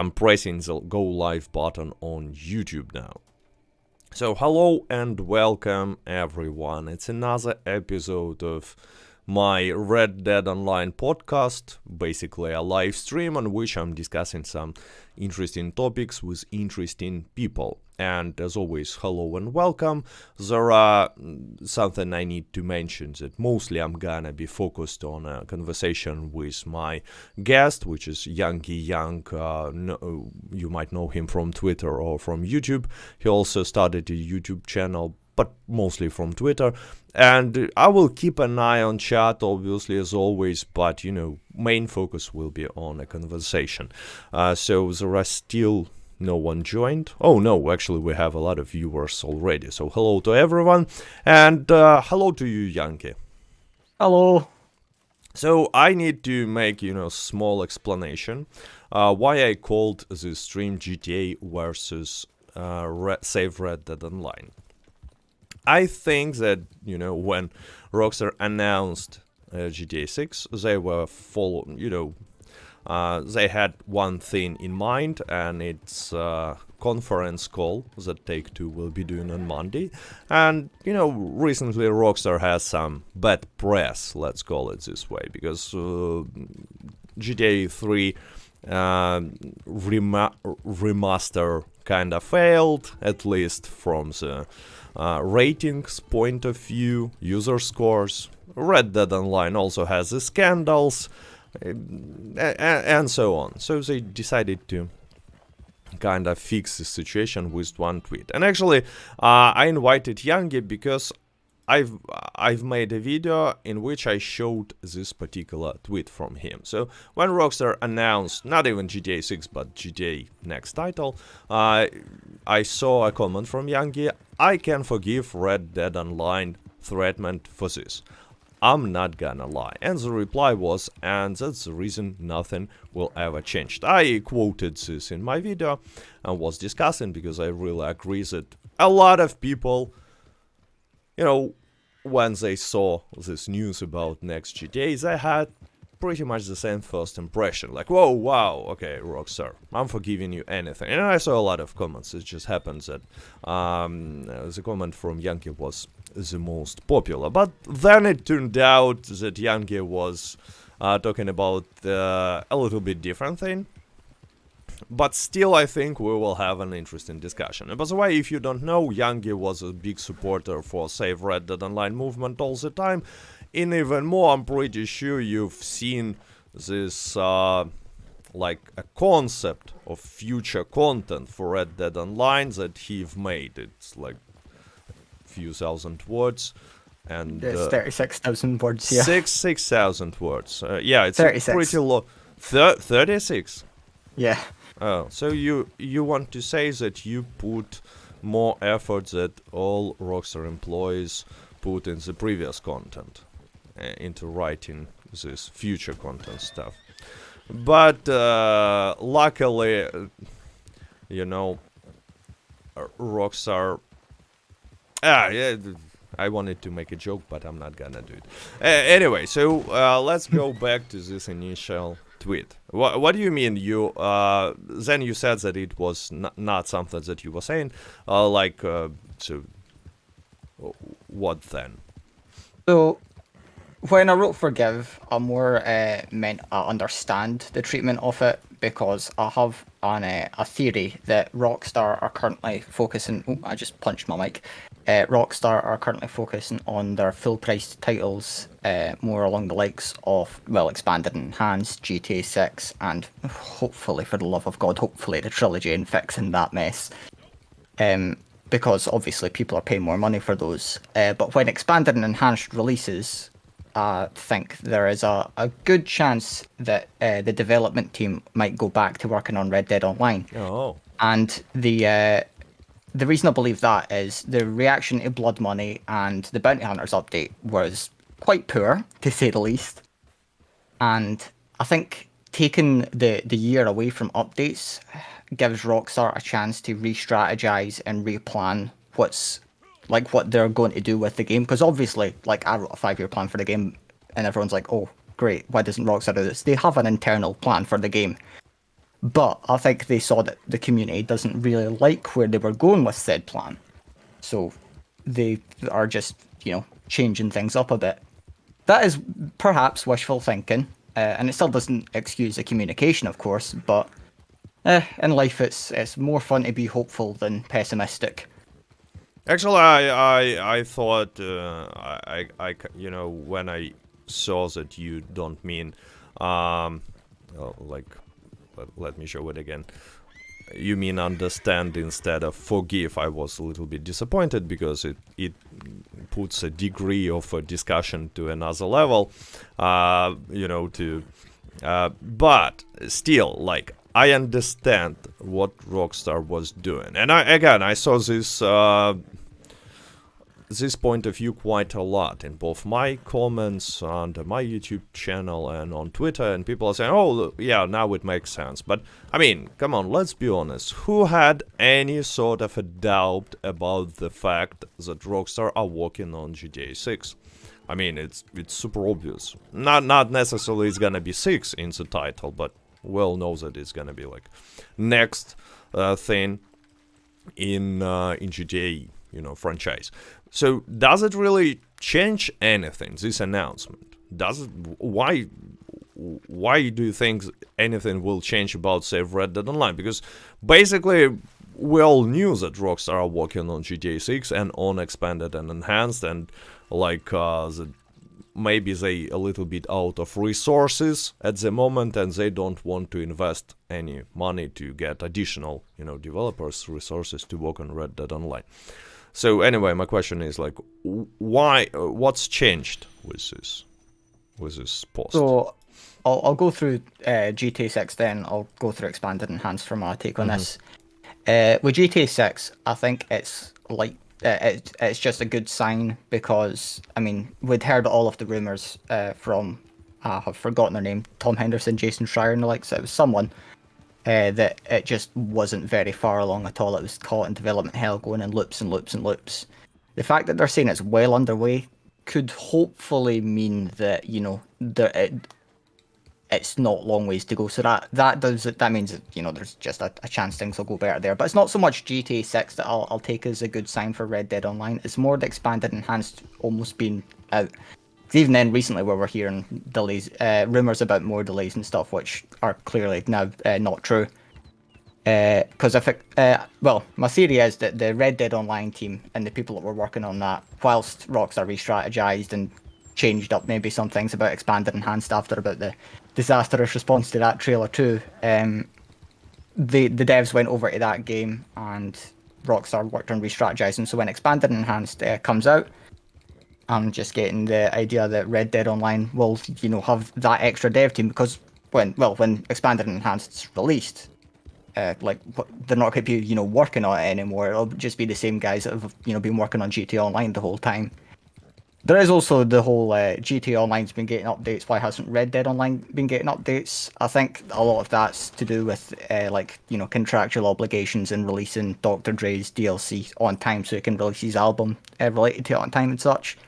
I'm pressing the go live button on YouTube now. So hello and welcome everyone. It's another episode of my Red Dead Online podcast, basically a live stream on which I'm discussing some interesting topics with interesting people. And as always, hello and welcome. There are something I need to mention that mostly I'm gonna be focused on a conversation with my guest, which is Yangy. You might know him from Twitter or from YouTube. He also started a YouTube channel, but mostly from Twitter. And I will keep an eye on chat, obviously, as always, but, main focus will be on a conversation. So there are still no one joined. Oh, no, actually, we have a lot of viewers already. So hello to everyone, and hello to you, Yangy. Hello. So I need to make, small explanation why I called this stream GTA versus SaveRedDeadOnline. I think that, when Rockstar announced GTA 6, they were they had one thing in mind, and it's a conference call that Take-Two will be doing on Monday. And, recently Rockstar has some bad press, let's call it this way, because GTA 3 remaster kind of failed, at least from the ratings point of view, user scores. Red Dead Online also has the scandals, and so on. So they decided to kind of fix the situation with one tweet. And actually, I invited Yangy because I've made a video in which I showed this particular tweet from him. So when Rockstar announced not even GTA 6 but GTA next title, I saw a comment from Yangy. I can forgive Red Dead Online threatment for this. I'm not gonna lie. And the reply was, and that's the reason nothing will ever change. I quoted this in my video and was discussing because I really agree that a lot of people, when they saw this news about next GTA, they had pretty much the same first impression. Like, whoa, wow, okay, Rockstar, I'm forgiving you anything. And I saw a lot of comments. It just happens that the comment from Yangy was the most popular. But then it turned out that Yangy was talking about a little bit different thing. But still, I think we will have an interesting discussion. And by the way, if you don't know, Yangy was a big supporter for SaveRedDeadOnline movement all the time. And even more, I'm pretty sure you've seen this, like a concept of future content for Red Dead Online that he've made. It's like a few thousand words. And It's 36,000 words, yeah. 6,000 words. Yeah, it's 36. pretty low. 36? Yeah. Oh, so you want to say that you put more effort that all Rockstar employees put in the previous content, into writing this future content stuff. But luckily, Rockstar... yeah, I wanted to make a joke, but I'm not gonna do it. Anyway, so let's go back to this initial tweet. What do you mean? Then you said that it was not something that you were saying. So what then? So, when I wrote forgive, I more meant I understand the treatment of it, because I have a theory that Rockstar are currently focusing... Oh, I just punched my mic. Rockstar are currently focusing on their full-priced titles, more along the likes of, expanded and enhanced, GTA 6, and hopefully, for the love of God, hopefully the trilogy, and fixing that mess. Because obviously people are paying more money for those. But when expanded and enhanced releases, I think there is a good chance that the development team might go back to working on Red Dead Online. Oh. And the reason I believe that is the reaction to Blood Money and the Bounty Hunters update was quite poor, to say the least. And I think taking the year away from updates gives Rockstar a chance to re-strategize and replan what they're going to do with the game. Because obviously, I wrote a 5-year plan for the game, and everyone's like, oh, great, why doesn't Rockstar do this? They have an internal plan for the game. But I think they saw that the community doesn't really like where they were going with said plan. So they are just, changing things up a bit. That is perhaps wishful thinking, and it still doesn't excuse the communication, of course, but in life it's more fun to be hopeful than pessimistic. Actually, I thought when I saw that you don't mean like let me show it again. You mean understand instead of forgive. I was a little bit disappointed because it puts a degree of a discussion to another level, but still, like, I understand what Rockstar was doing, and I saw this point of view quite a lot in both my comments on my YouTube channel and on Twitter, and people are saying, oh, yeah, now it makes sense. But, I mean, come on, let's be honest. Who had any sort of a doubt about the fact that Rockstar are working on GTA 6? I mean, it's super obvious. Not necessarily it's gonna be 6 in the title, but we all know that it's gonna be, like, next thing in GTA, franchise. So does it really change anything, this announcement? Does it? Why do you think anything will change about SaveRedDeadOnline? Because basically we all knew that Rockstar are working on GTA 6 and on expanded and enhanced, and like maybe they a little bit out of resources at the moment, and they don't want to invest any money to get additional, developers resources to work on Red Dead Online. So anyway, my question is, like, why? What's changed with this post? So I'll go through GTA 6, then I'll go through expanded and enhanced for my take on this. With GTA 6, I think it's like it's just a good sign because, I mean, we'd heard all of the rumors from, I have forgotten their name, Tom Henderson, Jason Schreier and the likes. It was someone that it just wasn't very far along at all. It was caught in development hell, going in loops and loops and loops. The fact that they're saying it's well underway could hopefully mean that, it's not long ways to go. So that means that, there's just a chance things will go better there. But it's not so much GTA 6 that I'll take as a good sign for Red Dead Online. It's more the expanded, enhanced almost being out. Even then, recently, where we're hearing delays, rumors about more delays and stuff, which are clearly now not true. Because my theory is that the Red Dead Online team and the people that were working on that, whilst Rockstar re-strategized and changed up maybe some things about expanded and enhanced after about the disastrous response to that trailer too, the devs went over to that game and Rockstar worked on re-strategizing. So when expanded and enhanced comes out, I'm just getting the idea that Red Dead Online will, have that extra dev team, because when expanded and enhanced is released, they're not going to be, working on it anymore. It'll just be the same guys that have, been working on GTA Online the whole time. There is also the whole GTA Online's been getting updates. Why hasn't Red Dead Online been getting updates? I think a lot of that's to do with contractual obligations and releasing Dr. Dre's DLC on time so he can release his album related to it on time and such.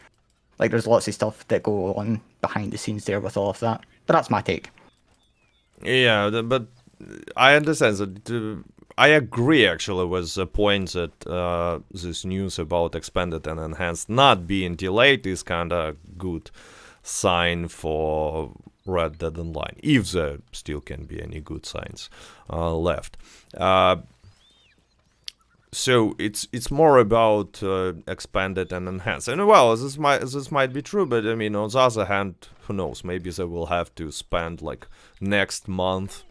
Like, there's lots of stuff that go on behind the scenes there with all of that. But that's my take. Yeah, but I understand that. I agree, actually, with the point that this news about expanded and enhanced not being delayed is kind of good sign for Red Dead Online, if there still can be any good signs left. So it's more about expanded and enhanced, and well, this might be true, but I mean, on the other hand, who knows? Maybe they will have to spend like next month,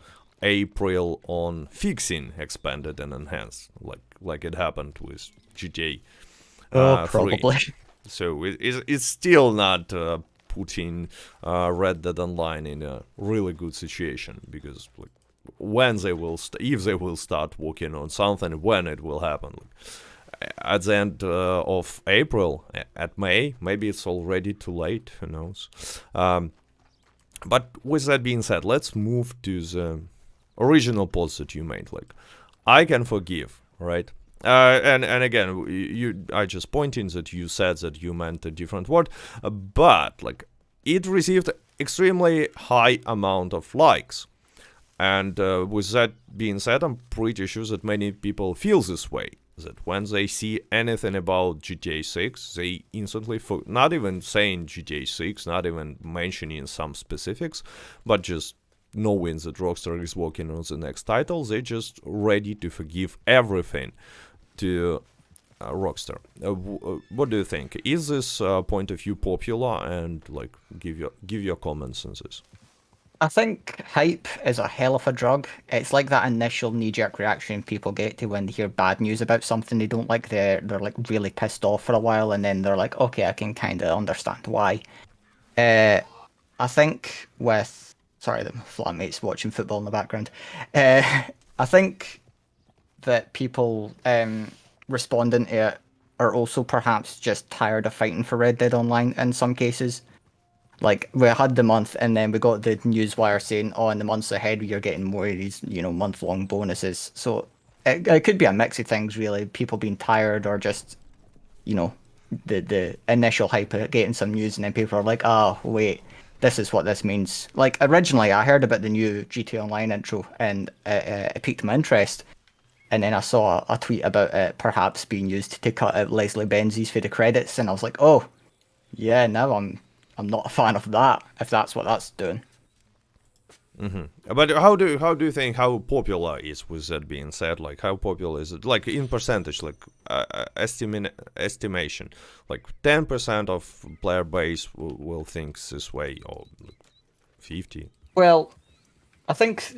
April, on fixing expanded and enhanced, like it happened with GTA 3. Probably. So it's still not putting Red Dead Online in a really good situation, because like, when they will, if they will start working on something, when it will happen. At the end of April, at May, maybe it's already too late, who knows. But with that being said, let's move to the original post that you made. Like, I can forgive, right? And again, I just pointing that you said that you meant a different word, but like, it received extremely high amount of likes. And with that being said, I'm pretty sure that many people feel this way. That when they see anything about GTA 6, they instantly, not even saying GTA 6, not even mentioning some specifics, but just knowing that Rockstar is working on the next title, they're just ready to forgive everything to Rockstar. What do you think? Is this point of view popular? And like, give your comments on this. I think hype is a hell of a drug. It's like that initial knee-jerk reaction people get to when they hear bad news about something they don't like. They're like really pissed off for a while, and then they're like, okay, I can kind of understand why. I think with sorry, the flatmates watching football in the background. I think that people responding to it are also perhaps just tired of fighting for Red Dead Online in some cases. Like, we had the month, and then we got the newswire saying, oh, in the months ahead, you're getting more of these, month-long bonuses. So it could be a mix of things, really. People being tired, or just, the initial hype of getting some news, and then people are like, oh, wait, this is what this means. Like, originally, I heard about the new GTA Online intro, and it piqued my interest. And then I saw a tweet about it perhaps being used to cut out Leslie Benzies for the credits, and I was like, oh, yeah, now I'm not a fan of that, if that's what that's doing. But how do you think how popular is, with that being said? Like, how popular is it? Like, in percentage, like estimation, like 10% of player base will think this way, or 50. Well, I think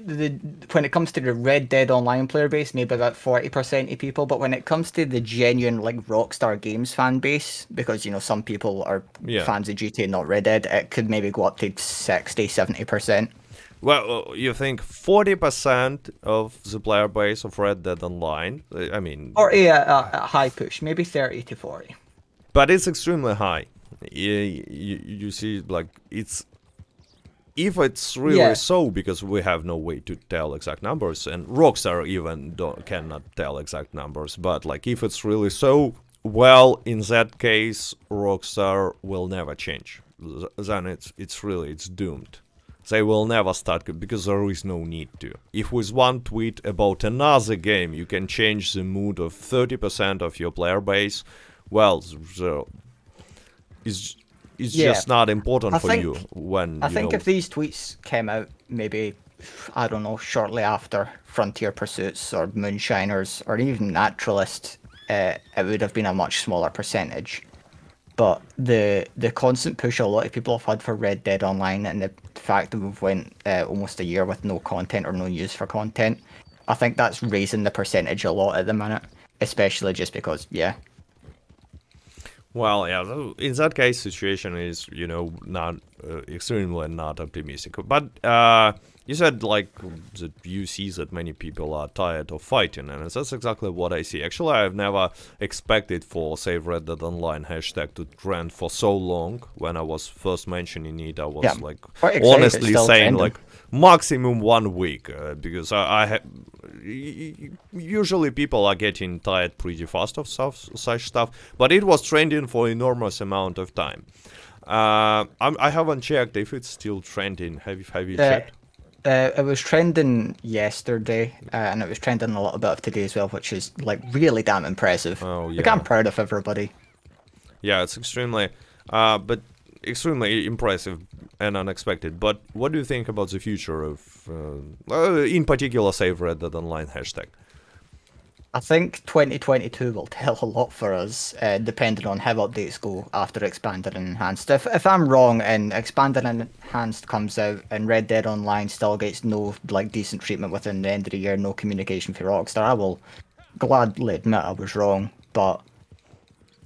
when it comes to the Red Dead Online player base, maybe about 40% of people. But when it comes to the genuine like Rockstar Games fan base, because some people are fans of GTA, not Red Dead, it could maybe go up to 60-70%. Well, you think 40% of the player base of Red Dead Online? I mean, or a high push, maybe 30 to 40. But it's extremely high. You see, like, it's. If it's really so, because we have no way to tell exact numbers, and Rockstar even cannot tell exact numbers, but like, if it's really so, well, in that case, Rockstar will never change. Then it's doomed. They will never start, because there is no need to. If with one tweet about another game you can change the mood of 30% of your player base, well, it's just not important for you when I think if these tweets came out maybe, I don't know, shortly after Frontier Pursuits or Moonshiners or even Naturalist, it would have been a much smaller percentage. But the constant push a lot of people have had for Red Dead Online, and the fact that we've went almost a year with no content or no news for content, I think that's raising the percentage a lot at the minute, especially just because, Well, yeah, in that case, situation is, not extremely not optimistic. But you said, like, that you see that many people are tired of fighting, and that's exactly what I see. Actually, I've never expected for SaveRedDeadOnline hashtag to trend for so long. When I was first mentioning it, I was, like, honestly saying, like, maximum 1 week, because I usually people are getting tired pretty fast of such stuff, but it was trending for enormous amount of time. I haven't checked if it's still trending. Have you checked? It was trending yesterday, and it was trending a little bit of today as well, which is like really damn impressive. Oh yeah, like, I'm proud of everybody. Yeah, it's extremely impressive and unexpected. But what do you think about the future of, in particular, SaveRedDeadOnline hashtag? I think 2022 will tell a lot for us, depending on how updates go after Expanded and Enhanced. If I'm wrong and Expanded and Enhanced comes out and Red Dead Online still gets no like decent treatment within the end of the year, no communication for Rockstar, I will gladly admit I was wrong. But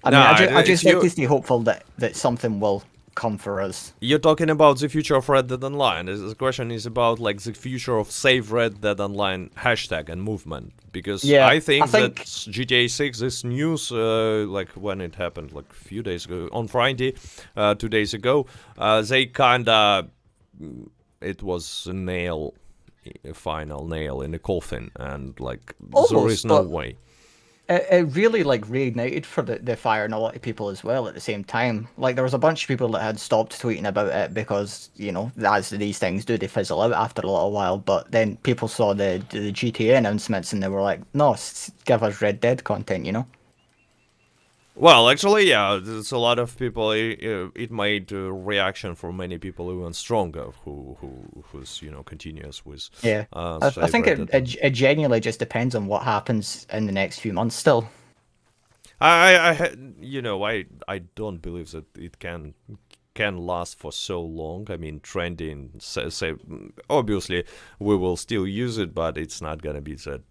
I just like to stay hopeful that something will come for us. You're talking about the future of Red Dead Online. The question is about like the future of SaveRedDeadOnline hashtag and movement, because I think that GTA 6, this news, like when it happened, like a few days ago, on Friday, 2 days ago, they kinda, it was a final nail in the coffin, and like there is no way. it really like reignited for the fire in a lot of people as well at the same time. Like there was a bunch of people that had stopped tweeting about it because, you know, as these things do, they fizzle out after a little while. But then people saw the GTA announcements and they were like, no, give us Red Dead content, you know? Well, actually, yeah, there's a lot of people. It made reaction for many people even stronger, who's continuous with. Yeah. I think it genuinely just depends on what happens in the next few months still. I don't believe that it can last for so long. I mean, trending, say obviously we will still use it, but it's not gonna be that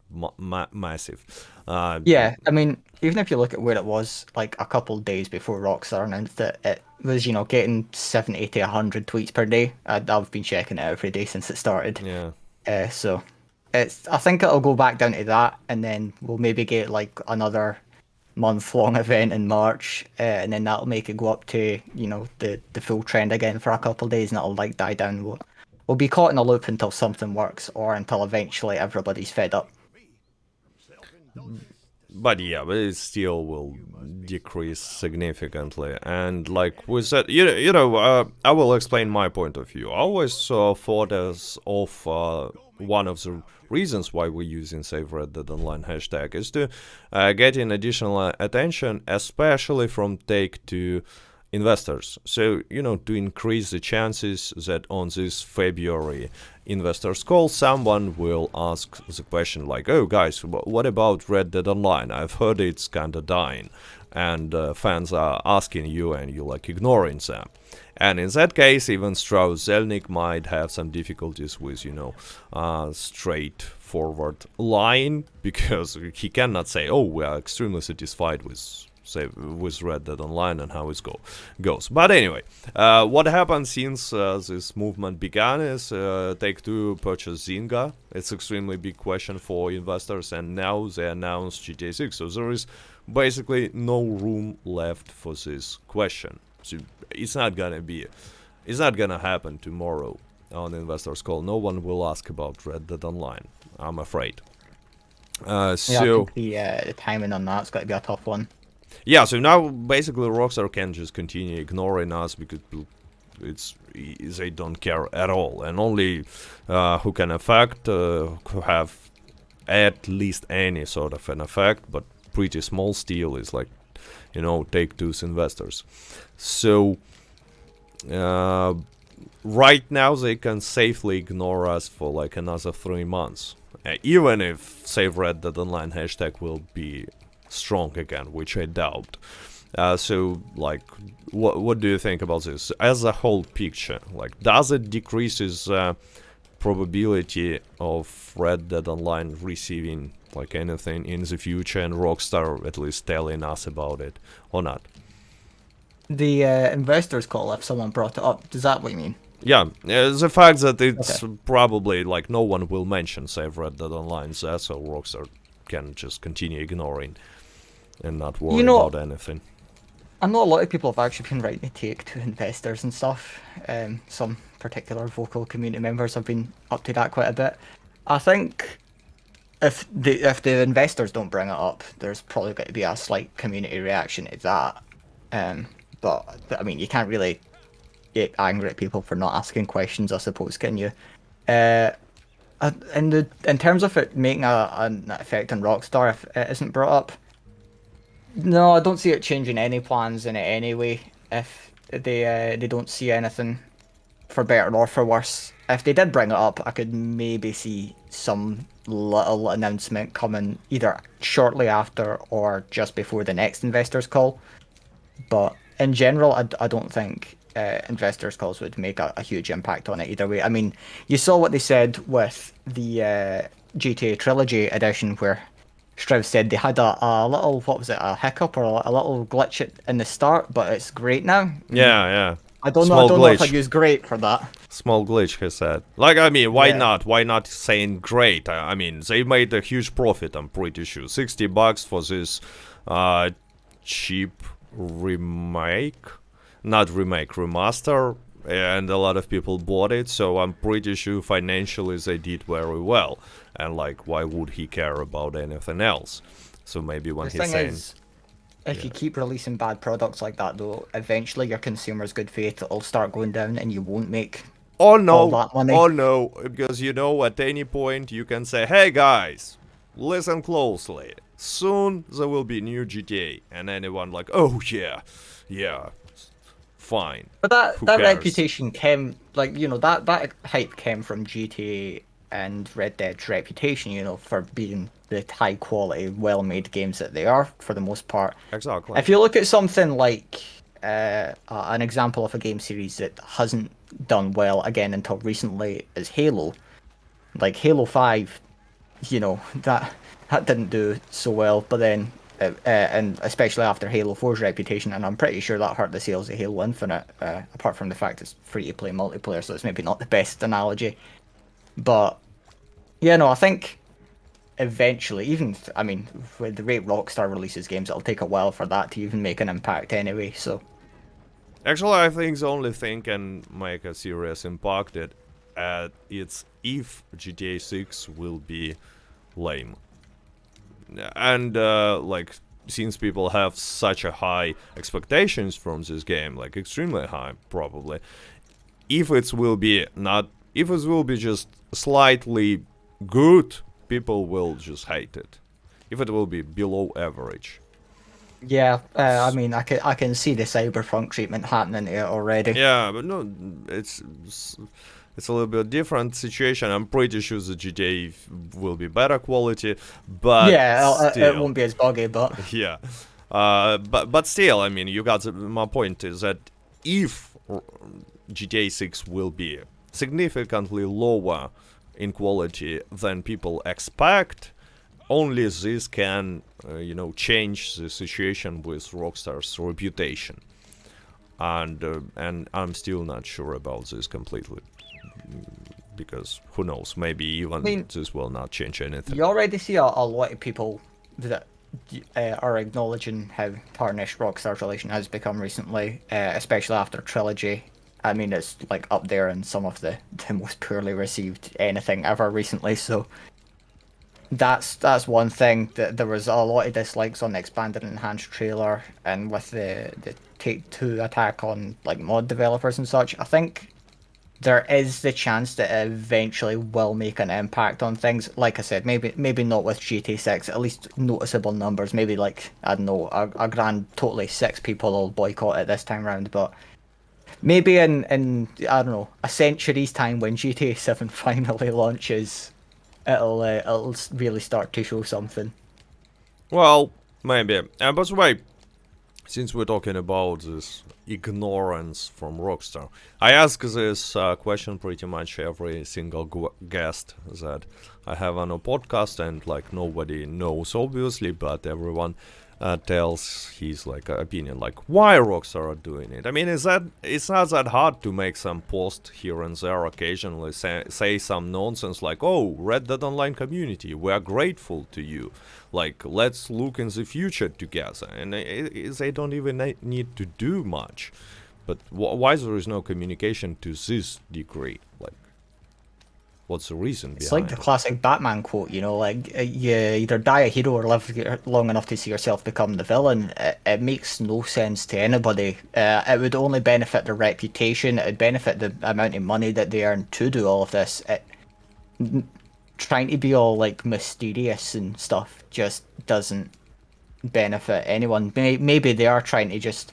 massive. Yeah, I mean, even if you look at where it was like a couple days before Rockstar announced it was, you know, getting 70 to 100 tweets per day. I've been checking it every day since it started. Yeah. So I think it'll go back down to that, and then we'll maybe get like another month-long event in March, and then that'll make it go up to, you know, the full trend again for a couple of days, and it'll like die down. We'll be caught in a loop until something works, or until eventually everybody's fed up. But yeah, but it still will decrease significantly. And like with that, I will explain my point of view. I always thought as of one of the reasons why we're using SaveRedDeadOnline hashtag is to get in additional attention, especially from Take-Two investors. So, to increase the chances that on this February investors call, someone will ask the question like, oh guys, what about Red Dead Online? I've heard it's kinda dying, and fans are asking you and you like ignoring them. And in that case, even Strauss Zelnick might have some difficulties with, straightforward line, because he cannot say, oh, we are extremely satisfied with Red Dead Online and how it goes. But anyway, what happened since this movement began is Take-Two purchased Zynga. It's extremely big question for investors, and now they announced GTA 6. So there is basically no room left for this question. So it's not gonna happen tomorrow on investors call. No one will ask about Red Dead Online, I'm afraid. I think the timing on that's got to be a tough one. Yeah, so now basically Rockstar can just continue ignoring us because they don't care at all, and only who can affect, who have at least any sort of an effect, but pretty small still, is like, Take-Two's investors. So right now they can safely ignore us for like another 3 months, even if SaveRedDeadOnline hashtag will be strong again, which I doubt. So like, what do you think about this as a whole picture? Like, does it decreases probability of Red Dead Online receiving like anything in the future, and Rockstar at least telling us about it, or not? The investors call, if someone brought it up, does that what you mean? Yeah, the fact that it's probably like no one will mention SaveRedDeadOnline, so Rockstar can just continue ignoring and not worry about anything. I know a lot of people have actually been writing to Take-Two investors and stuff. Some particular vocal community members have been up to that quite a bit. I think if the investors don't bring it up, there's probably going to be a slight community reaction to that. But I mean, you can't really get angry at people for not asking questions, I suppose, can you? In terms of it making an effect on Rockstar if it isn't brought up, no, I don't see it changing any plans in it anyway. If they don't see anything, for better or for worse. If they did bring it up, I could maybe see some little announcement coming either shortly after or just before the next investors call. But in general, I don't think investors calls would make a huge impact on it either way. I mean, you saw what they said with the GTA Trilogy edition, where Strauss said they had a little, what was it, a hiccup or a little glitch in the start, but it's great now. Yeah. I don't know if I'd use great for that. Small glitch, he said. Like, I mean, why not? Why not saying great? I mean, they made a huge profit, I'm pretty sure. $60 for this cheap remake. Not remake, remaster. And a lot of people bought it, so I'm pretty sure financially they did very well. And like, why would he care about anything else? So maybe when The he's thing saying, is, if you keep releasing bad products like that, though, eventually your consumer's good faith will start going down, and you won't make oh all no, that money. oh no, because you know, at any point you can say, hey guys, listen closely. Soon there will be new GTA, and anyone like, oh yeah, fine. But that Who that cares? reputation came, like, that hype came from GTA and Red Dead's reputation, for being the high quality, well made games that they are for the most part. Exactly. If you look at something like an example of a game series that hasn't done well again until recently is Halo. Like Halo 5, that didn't do so well, but then and especially after Halo 4's reputation, and I'm pretty sure that hurt the sales of Halo Infinite, apart from the fact it's free to play multiplayer, so it's maybe not the best analogy. But yeah, no, I think eventually, I mean, with the rate Rockstar releases games, it'll take a while for that to even make an impact anyway. So Actually, I think the only thing can make a serious impact it's if GTA 6 will be lame. And like, since people have such a high expectations from this game, like extremely high probably, if it will be just slightly good, people will just hate it. If it will be below average. yeah, I mean, I can see the cyberpunk treatment happening to it already. Yeah, but no, it's a little bit different situation. I'm pretty sure the GTA will be better quality, but Yeah, still, it won't be as buggy, but yeah. But still, I mean, you got my point is that if GTA 6 will be significantly lower in quality than people expect, only this can, change the situation with Rockstar's reputation. And I'm still not sure about this completely, because who knows, maybe even this will not change anything. you already see a lot of people that are acknowledging how tarnished Rockstar's relation has become recently, especially after Trilogy. I mean, it's like up there in some of the most poorly received anything ever recently. So that's one thing. That there was a lot of dislikes on the expanded and enhanced trailer, and with the Take-Two attack on like mod developers and such. I think there is the chance that it eventually will make an impact on things. Like I said, maybe not with GTA 6, at least noticeable numbers. Maybe like, I don't know, a grand totally 6 people will boycott it this time round. But maybe in I don't know, a century's time when GTA 7 finally launches, it'll really start to show something. Well, maybe. And by the way, since we're talking about this ignorance from Rockstar, I ask this question pretty much every single guest that I have on a podcast, and like nobody knows obviously, but everyone tells his like opinion, like why Rockstar are doing it. I mean, it's not that hard to make some post here and there, occasionally say some nonsense like, oh, Red Dead Online community, we are grateful to you, like let's look in the future together, and they don't even need to do much. But why there is no communication to this degree? Like, what's the reason behind It's like the it? classic Batman quote, like you either die a hero or live long enough to see yourself become the villain. It makes no sense to anybody. It would only benefit their reputation. It would benefit the amount of money that they earn to do all of this. Trying to be all like mysterious and stuff just doesn't benefit anyone. Maybe they are trying to just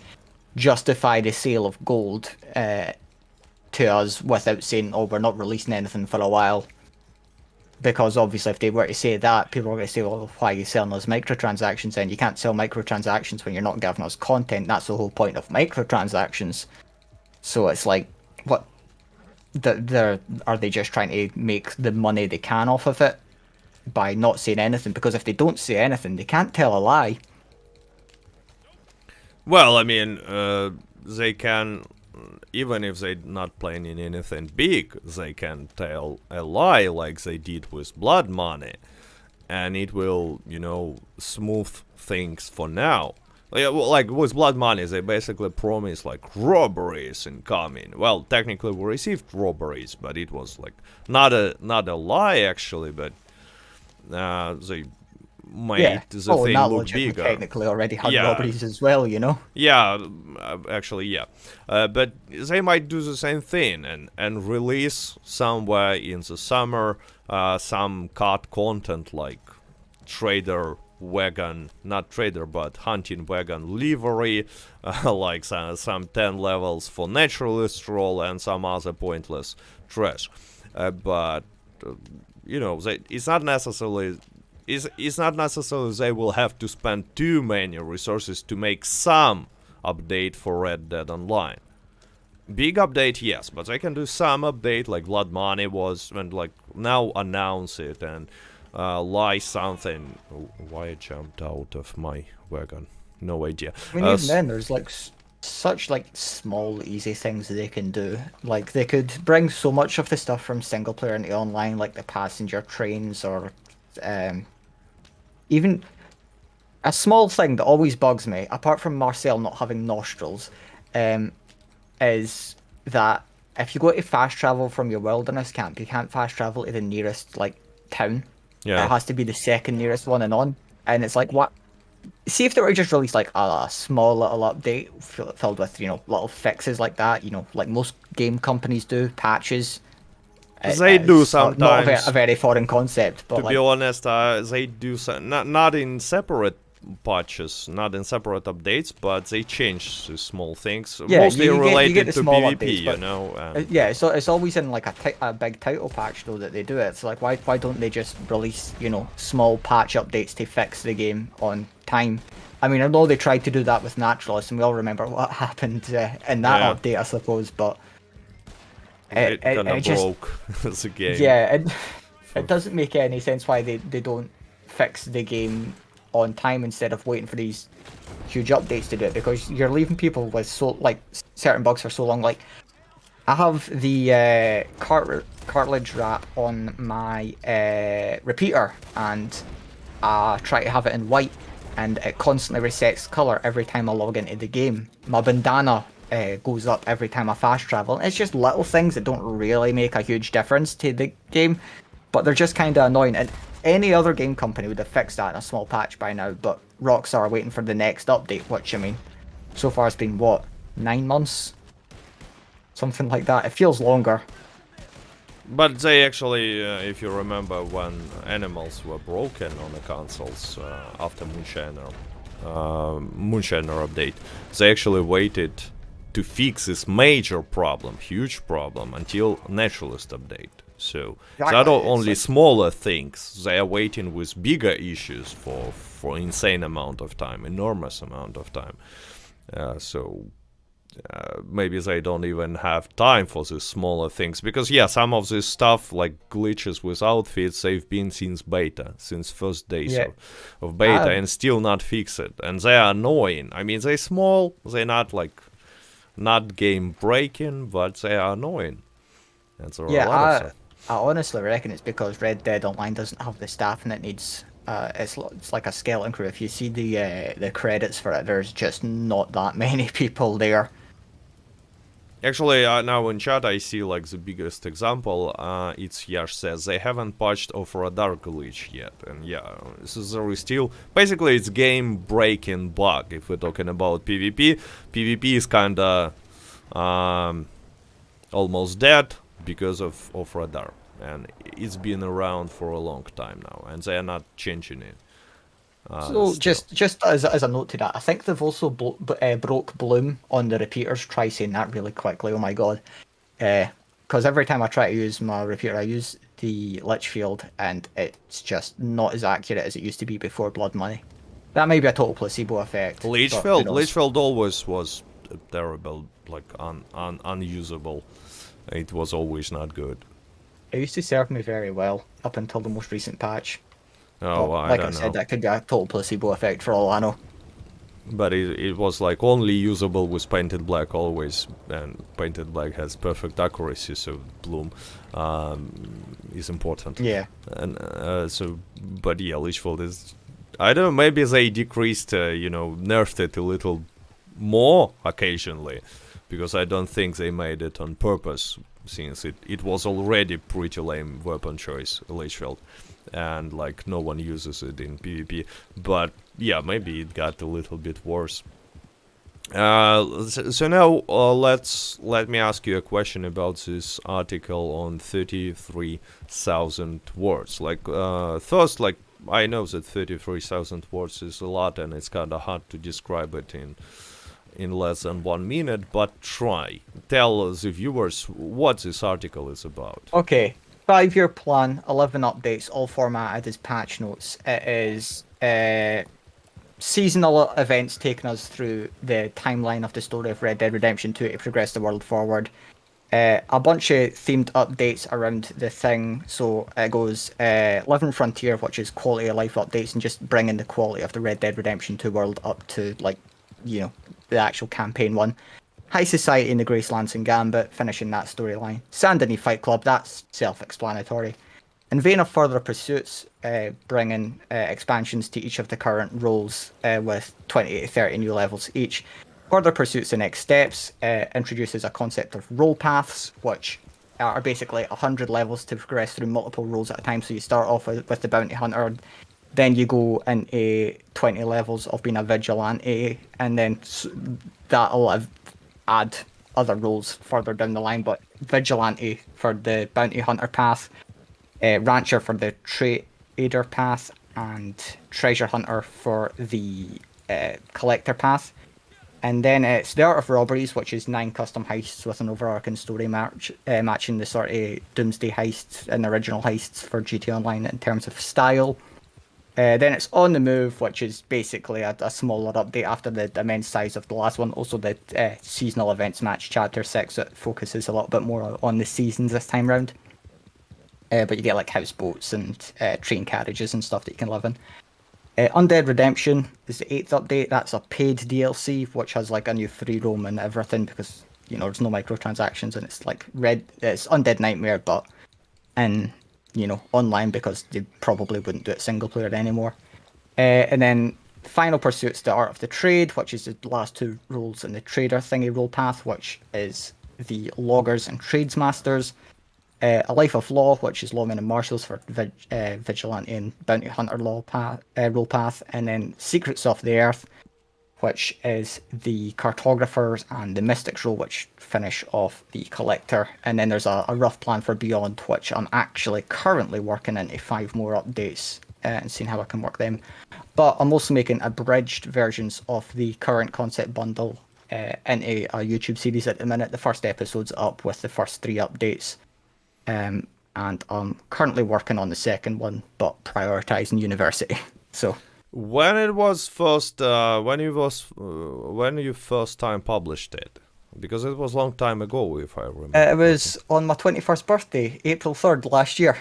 justify the sale of gold to us without saying, oh, we're not releasing anything for a while. Because obviously if they were to say that, people are going to say, well, why are you selling us microtransactions then? You can't sell microtransactions when you're not giving us content. That's the whole point of microtransactions. So it's like, what? Are they just trying to make the money they can off of it by not saying anything? Because if they don't say anything, they can't tell a lie. Well, I mean, they can, even if they're not planning anything big, they can tell a lie like they did with blood money, and it will, smooth things for now. Like with blood money, they basically promised like robberies incoming. Well, technically we received robberies, but it was like not a lie actually, but they Yeah. made the Oh, and thing that look logic we bigger. technically already had Yeah. robberies as well, you know? Yeah, actually, yeah. But they might do the same thing and release somewhere in the summer some cut content like trader wagon, not trader, but hunting wagon livery, like some 10 levels for naturalist role and some other pointless trash. But you know, it's not necessarily it's not necessarily they will have to spend too many resources to make some update for Red Dead Online. Big update, yes, but they can do some update like Blood Money was, and like now announce it and lie something. Oh, why I jumped out of my wagon? No idea. I mean, even then, there's like such like small, easy things that they can do. Like they could bring so much of the stuff from single player into online, like the passenger trains, or even a small thing that always bugs me, apart from Marcel not having nostrils, is that if you go to fast travel from your wilderness camp, you can't fast travel to the nearest like town. Yeah. It has to be the second nearest one and on. And it's like, what? See if they were just released like a small little update filled with, you know, little fixes like that, you know, like most game companies do, patches. They do It's sometimes. not a very foreign concept, but To be honest, they do some, not in separate patches, not in separate updates, but they change the small things, yeah, mostly you related get the to small PvP, updates, you but know. yeah, so it's always in like a big title patch though that they do it. It's like why don't they just release, you know, small patch updates to fix the game on time? I mean, I know they tried to do that with Naturalist, and we all remember what happened in that Yeah. update, I suppose. But it kind of just broke the game. yeah, it doesn't make any sense why they don't fix the game on time instead of waiting for these huge updates to do it, because you're leaving people with so like certain bugs for so long. Like I have the cartilage wrap on my repeater, and I try to have it in white, and it constantly resets color every time I log into the game. My bandana goes up every time I fast travel. It's just little things that don't really make a huge difference to the game, but they're just kind of annoying. And any other game company would have fixed that in a small patch by now, but Rockstar are waiting for the next update, which, I mean, so far it's been, what, 9 months? Something like that. It feels longer. But they actually, if you remember, when animals were broken on the consoles after Moonshiner update, they actually waited to fix this major problem, huge problem, until Naturalist update. So not only like smaller things, they are waiting with bigger issues for insane amount of time, enormous amount of time. Maybe they don't even have time for these smaller things, because yeah, some of this stuff like glitches with outfits, they've been since beta, since first days of beta, and still not fixed, and they are annoying. I mean, they're small, they're not game breaking, but they are annoying. And there are a lot of stuff. I honestly reckon it's because Red Dead Online doesn't have the staffing it needs. It's like a skeleton crew. If you see the credits for it, there's just not that many people there. Actually, now in chat I see like the biggest example. It's Yash says they haven't patched off-radar glitch yet, and yeah, this is there is still basically it's game breaking bug. If we're talking about PvP, PvP is kinda almost dead because of off-radar, and it's been around for a long time now, and they are not changing it. So just as a note to that, I think they've also broke Bloom on the repeaters. Try saying that really quickly. Oh my god, because every time I try to use my repeater, I use the Litchfield, and it's just not as accurate as it used to be before Blood Money. That may be a total placebo effect. Litchfield always was terrible, like unusable. It was always not good. It used to serve me very well up until the most recent patch. Oh, well, like I said, that could be a total placebo effect for all I know. But it was like only usable with Painted Black always, and Painted Black has perfect accuracy, so Bloom is important. Yeah. And but yeah, Litchfield is, I don't know, maybe they decreased, nerfed it a little more occasionally, because I don't think they made it on purpose, since it was already pretty lame weapon choice, Litchfield. and like no one uses it in PvP. But yeah, maybe it got a little bit worse. So now let me ask you a question about this article on 33,000 words. Like first, like I know that 33,000 words is a lot, and it's kind of hard to describe it in less than 1 minute. But tell the viewers what this article is about. Okay, 5-year plan, 11 updates, all formatted as patch notes. It is seasonal events taking us through the timeline of the story of Red Dead Redemption 2 to progress the world forward. A bunch of themed updates around the thing. So it goes Living Frontier, which is quality of life updates and just bringing the quality of the Red Dead Redemption 2 world up to, like, you know, the actual campaign one. High Society in the Gracelands and Gambit, finishing that storyline. Sandini Fight Club, that's self-explanatory. In vein of further pursuits, bringing expansions to each of the current roles with 20 to 30 new levels each. Further pursuits and next steps introduces a concept of role paths, which are basically 100 levels to progress through multiple roles at a time. So you start off with the bounty hunter, then you go into 20 levels of being a vigilante, and then that'll add other roles further down the line. But vigilante for the bounty hunter path, rancher for the trader path, and treasure hunter for the collector path. And then it's the Art of Robberies, which is 9 custom heists with an overarching story matching the sort of Doomsday heists and original heists for GTA Online in terms of style. Then it's On the Move, which is basically a smaller update after the immense size of the last one. Also the seasonal events match Chapter 6 that focuses a little bit more on the seasons this time round. But you get like houseboats and train carriages and stuff that you can live in. Undead Redemption is the 8th update. That's a paid DLC, which has like a new free roam and everything because, you know, there's no microtransactions and it's like it's Undead Nightmare, but in, you know, online because they probably wouldn't do it single player anymore. And then Final Pursuit's the Art of the Trade, which is the last 2 roles in the trader thingy role path, which is the loggers and tradesmasters. A Life of Law, which is lawmen and marshals for vigilante and bounty hunter role path, and then Secrets of the Earth, which is the cartographers and the mystics role, which finish off the collector. And then there's a rough plan for Beyond, which I'm actually currently working into 5 more updates and seeing how I can work them. But I'm also making abridged versions of the current concept bundle into a YouTube series at the minute. The first episode's up with the first 3 updates. And I'm currently working on the second one, but prioritizing university. So when it was first, when you first time published it, because it was a long time ago, if I remember. It was on my 21st birthday, April 3rd last year.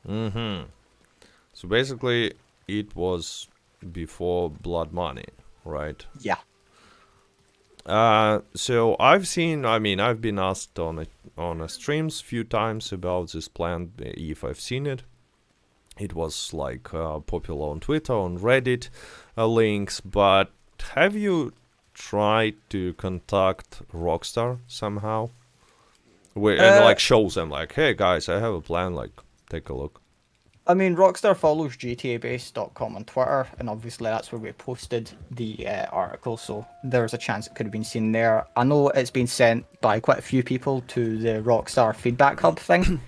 So basically, it was before Blood Money, right? Yeah. So I've been asked on streams a few times about this plan, if I've seen it. It was like popular on Twitter, on Reddit, links, but have you tried to contact Rockstar somehow? And like show them like, hey guys, I have a plan, like take a look. I mean, Rockstar follows GTAbase.com on Twitter, and obviously that's where we posted the article, so there's a chance it could have been seen there. I know it's been sent by quite a few people to the Rockstar Feedback Hub thing.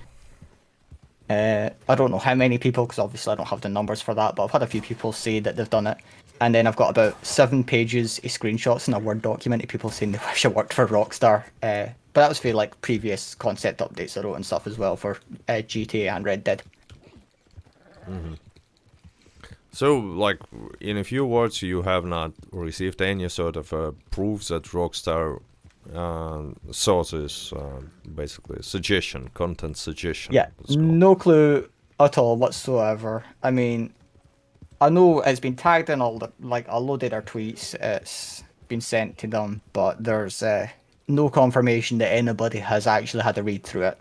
I don't know how many people, because obviously I don't have the numbers for that, but I've had a few people say that they've done it. And then I've got about 7 pages of screenshots in a Word document of people saying they wish I worked for Rockstar. But that was for like previous concept updates I wrote and stuff as well for GTA and Red Dead. So, like, in a few words, you have not received any sort of proof that Rockstar sources, basically, content suggestion. Yeah, no clue at all whatsoever. I mean, I know it's been tagged in all the, like, a load of their tweets, it's been sent to them, but there's no confirmation that anybody has actually had a read through it.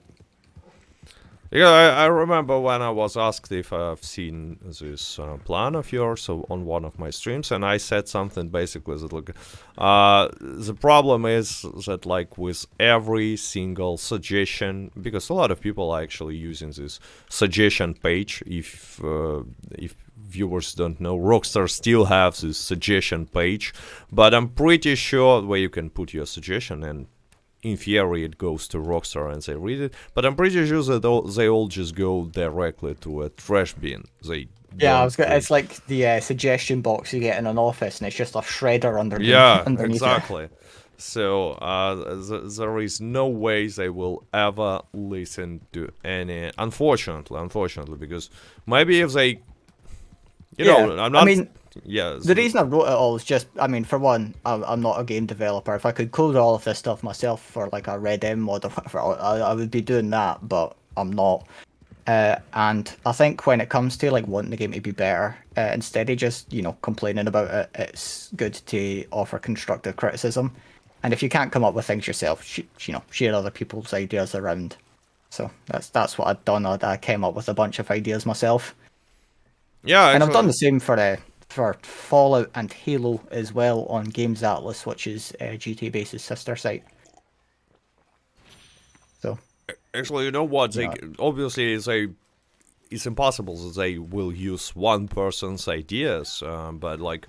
Yeah, I remember when I was asked if I've seen this plan of yours on one of my streams, and I said something basically that, look, the problem is that, like, with every single suggestion, because a lot of people are actually using this suggestion page. If viewers don't know, Rockstar still have this suggestion page, but I'm pretty sure where you can put your suggestion, and in theory it goes to Rockstar and they read it, but I'm pretty sure that they all just go directly to a trash bin. They Yeah, don't it's like the suggestion box you get in an office, and it's just a shredder yeah, underneath it. exactly. So there is no way they will ever listen to any, unfortunately, because maybe if they, you Yeah, know, I'm not, I mean, yeah, the reason I wrote it all is just, I mean, for one, I'm not a game developer. If I could code all of this stuff myself for like a RedM mod or whatever, I would be doing that, but I'm not. And I think when it comes to like wanting the game to be better, instead of just complaining about it, it's good to offer constructive criticism. And if you can't come up with things yourself, share other people's ideas around. So that's what I've done. I came up with a bunch of ideas myself. yeah, And I've done actually, the same for Fallout and Halo as well on Games Atlas, which is GTA Base's sister site. So you know what? you They know, obviously it's impossible that they will use one person's ideas, but like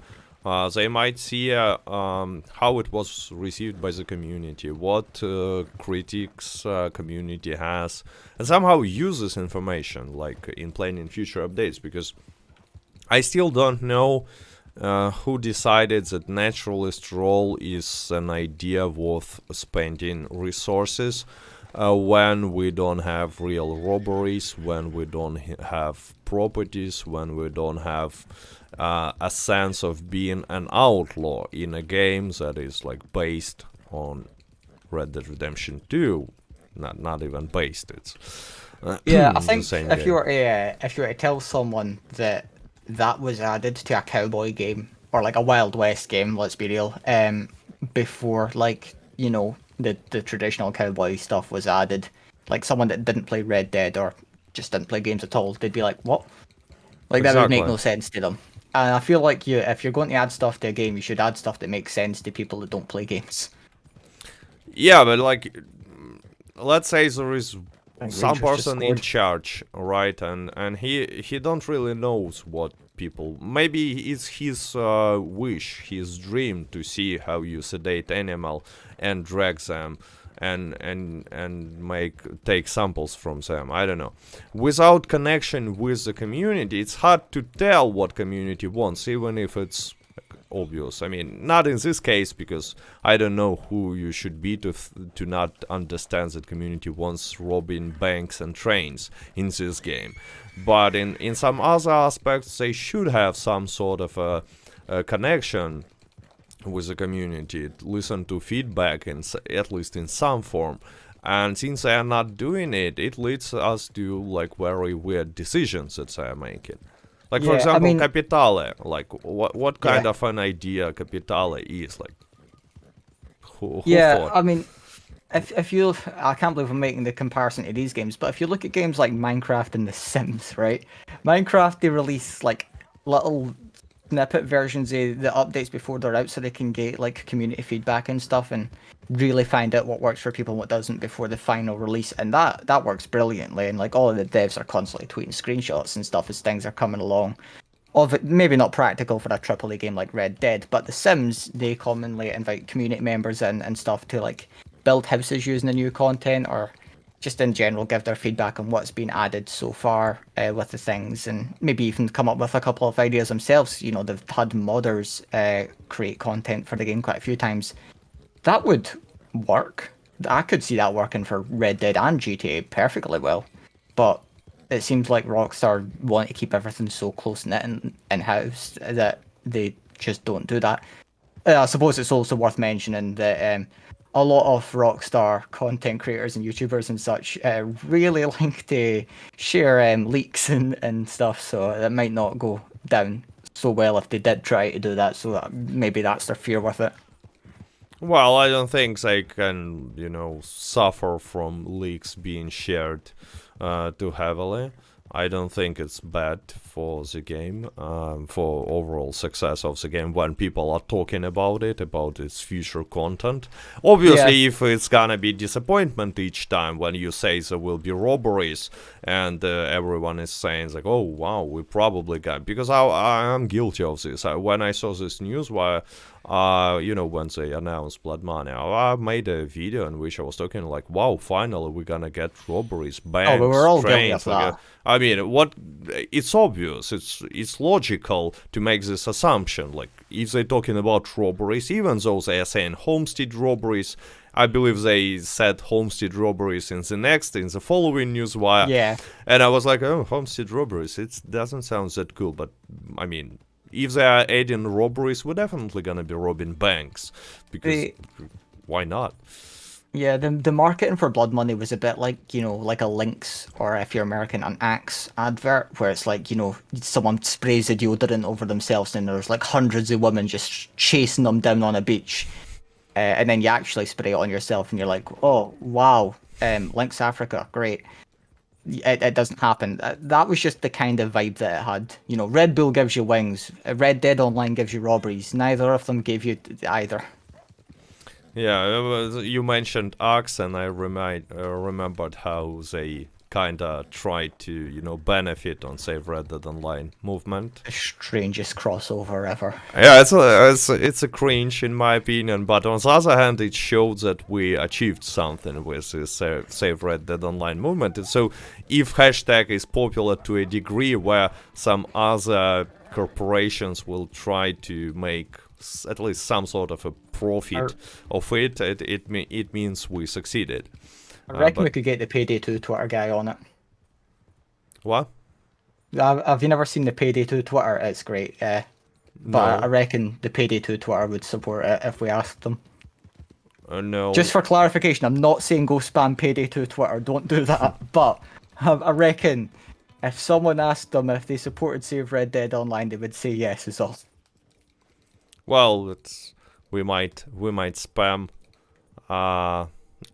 they might see how it was received by the community, what critics community has, and somehow use this information like in planning future updates, because I still don't know who decided that naturalist role is an idea worth spending resources when we don't have real robberies, when we don't have properties, when we don't have a sense of being an outlaw in a game that is like based on Red Dead Redemption 2. Not even based. It's yeah, I the think same if you game. were to tell someone that was added to a cowboy game or like a Wild West game, let's be real, before like the traditional cowboy stuff was added, like someone that didn't play Red Dead or just didn't play games at all, they'd be like, what? Like that would make Exactly. no sense to them. And I feel like if you're going to add stuff to a game, you should add stuff that makes sense to people that don't play games. Yeah, but like, let's say there is I think some Rangers just person in scored. charge, right? And he don't really knows what people. Maybe it's his wish, his dream to see how you sedate animal and drag them. And take samples from them. I don't know. Without connection with the community, it's hard to tell what community wants, even if it's obvious. I mean, not in this case, because I don't know who you should be to not understand that community wants robbing banks and trains in this game. But in some other aspects, they should have some sort of a connection with the community, listen to feedback, at least in some form. And since they are not doing it, it leads us to like very weird decisions that they are making. Like, for Yeah, I example, mean, Capitale. Like, what kind yeah. of an idea Capitale is? Like, who Yeah, thought? I mean, if you, I can't believe I'm making the comparison to these games, but if you look at games like Minecraft and The Sims, right? Minecraft, they release like little snippet versions of the updates before they're out, so they can get like community feedback and stuff, and really find out what works for people and what doesn't before the final release, and that works brilliantly. And like all of the devs are constantly tweeting screenshots and stuff as things are coming along of it. Maybe not practical for a AAA game like Red Dead, but The Sims, they commonly invite community members in and stuff to like build houses using the new content, or just in general give their feedback on what's been added so far with the things, and maybe even come up with a couple of ideas themselves. They've had modders create content for the game quite a few times. That would work. I could see that working for Red Dead and GTA perfectly well, but it seems like Rockstar want to keep everything so close knit and in house that they just don't do that. I suppose it's also worth mentioning that a lot of Rockstar content creators and YouTubers and such really like to share leaks and stuff, so it might not go down so well if they did try to do that. So maybe that's their fear with it. Well, I don't think they can, suffer from leaks being shared. too heavily. I don't think it's bad for the game, for overall success of the game when people are talking about it, about its future content. Obviously, Yeah. if it's gonna be disappointment each time when you say there will be robberies and everyone is saying like, oh wow, we probably got, because I'm guilty of this. When I saw this news where when they announced Blood Money, I made a video in which I was talking like, wow, finally we're gonna get robberies, Oh, we were banks, all guilty of trains, like that. I mean, what? It's obvious. It's logical to make this assumption. Like, if they're talking about robberies, even though they are saying homestead robberies, I believe they said homestead robberies in the following news wire, Yeah. and I was like, oh, homestead robberies. It doesn't sound that cool, but I mean, if they are adding robberies, we're definitely gonna be robbing banks, because The why not? Yeah, the marketing for Blood Money was a bit like, like a Lynx, or if you're American, an Axe advert, where it's like, someone sprays a deodorant over themselves and there's like hundreds of women just chasing them down on a beach. And then you actually spray it on yourself and you're like, oh, wow, Lynx Africa, great. It doesn't happen. That was just the kind of vibe that it had. Red Bull gives you wings, Red Dead Online gives you robberies. Neither of them gave you either. Yeah, you mentioned Axe, and I remembered how they kinda tried to, benefit on SaveRedDeadOnline movement. The strangest crossover ever. Yeah, it's a cringe in my opinion, but on the other hand, it showed that we achieved something with this SaveRedDeadOnline movement. And so, if hashtag is popular to a degree where some other corporations will try to make at least some sort of a profit of it, it means we succeeded. I reckon we But could get the Payday 2 Twitter guy on it. what? Have you never seen the Payday 2 Twitter? It's great, yeah. But I No, reckon the Payday 2 Twitter would support it if we asked them. no. Just for clarification, I'm not saying go spam Payday 2 Twitter, don't do that. But I reckon if someone asked them if they supported Save Red Dead Online, they would say yes is all. Well, we might spam.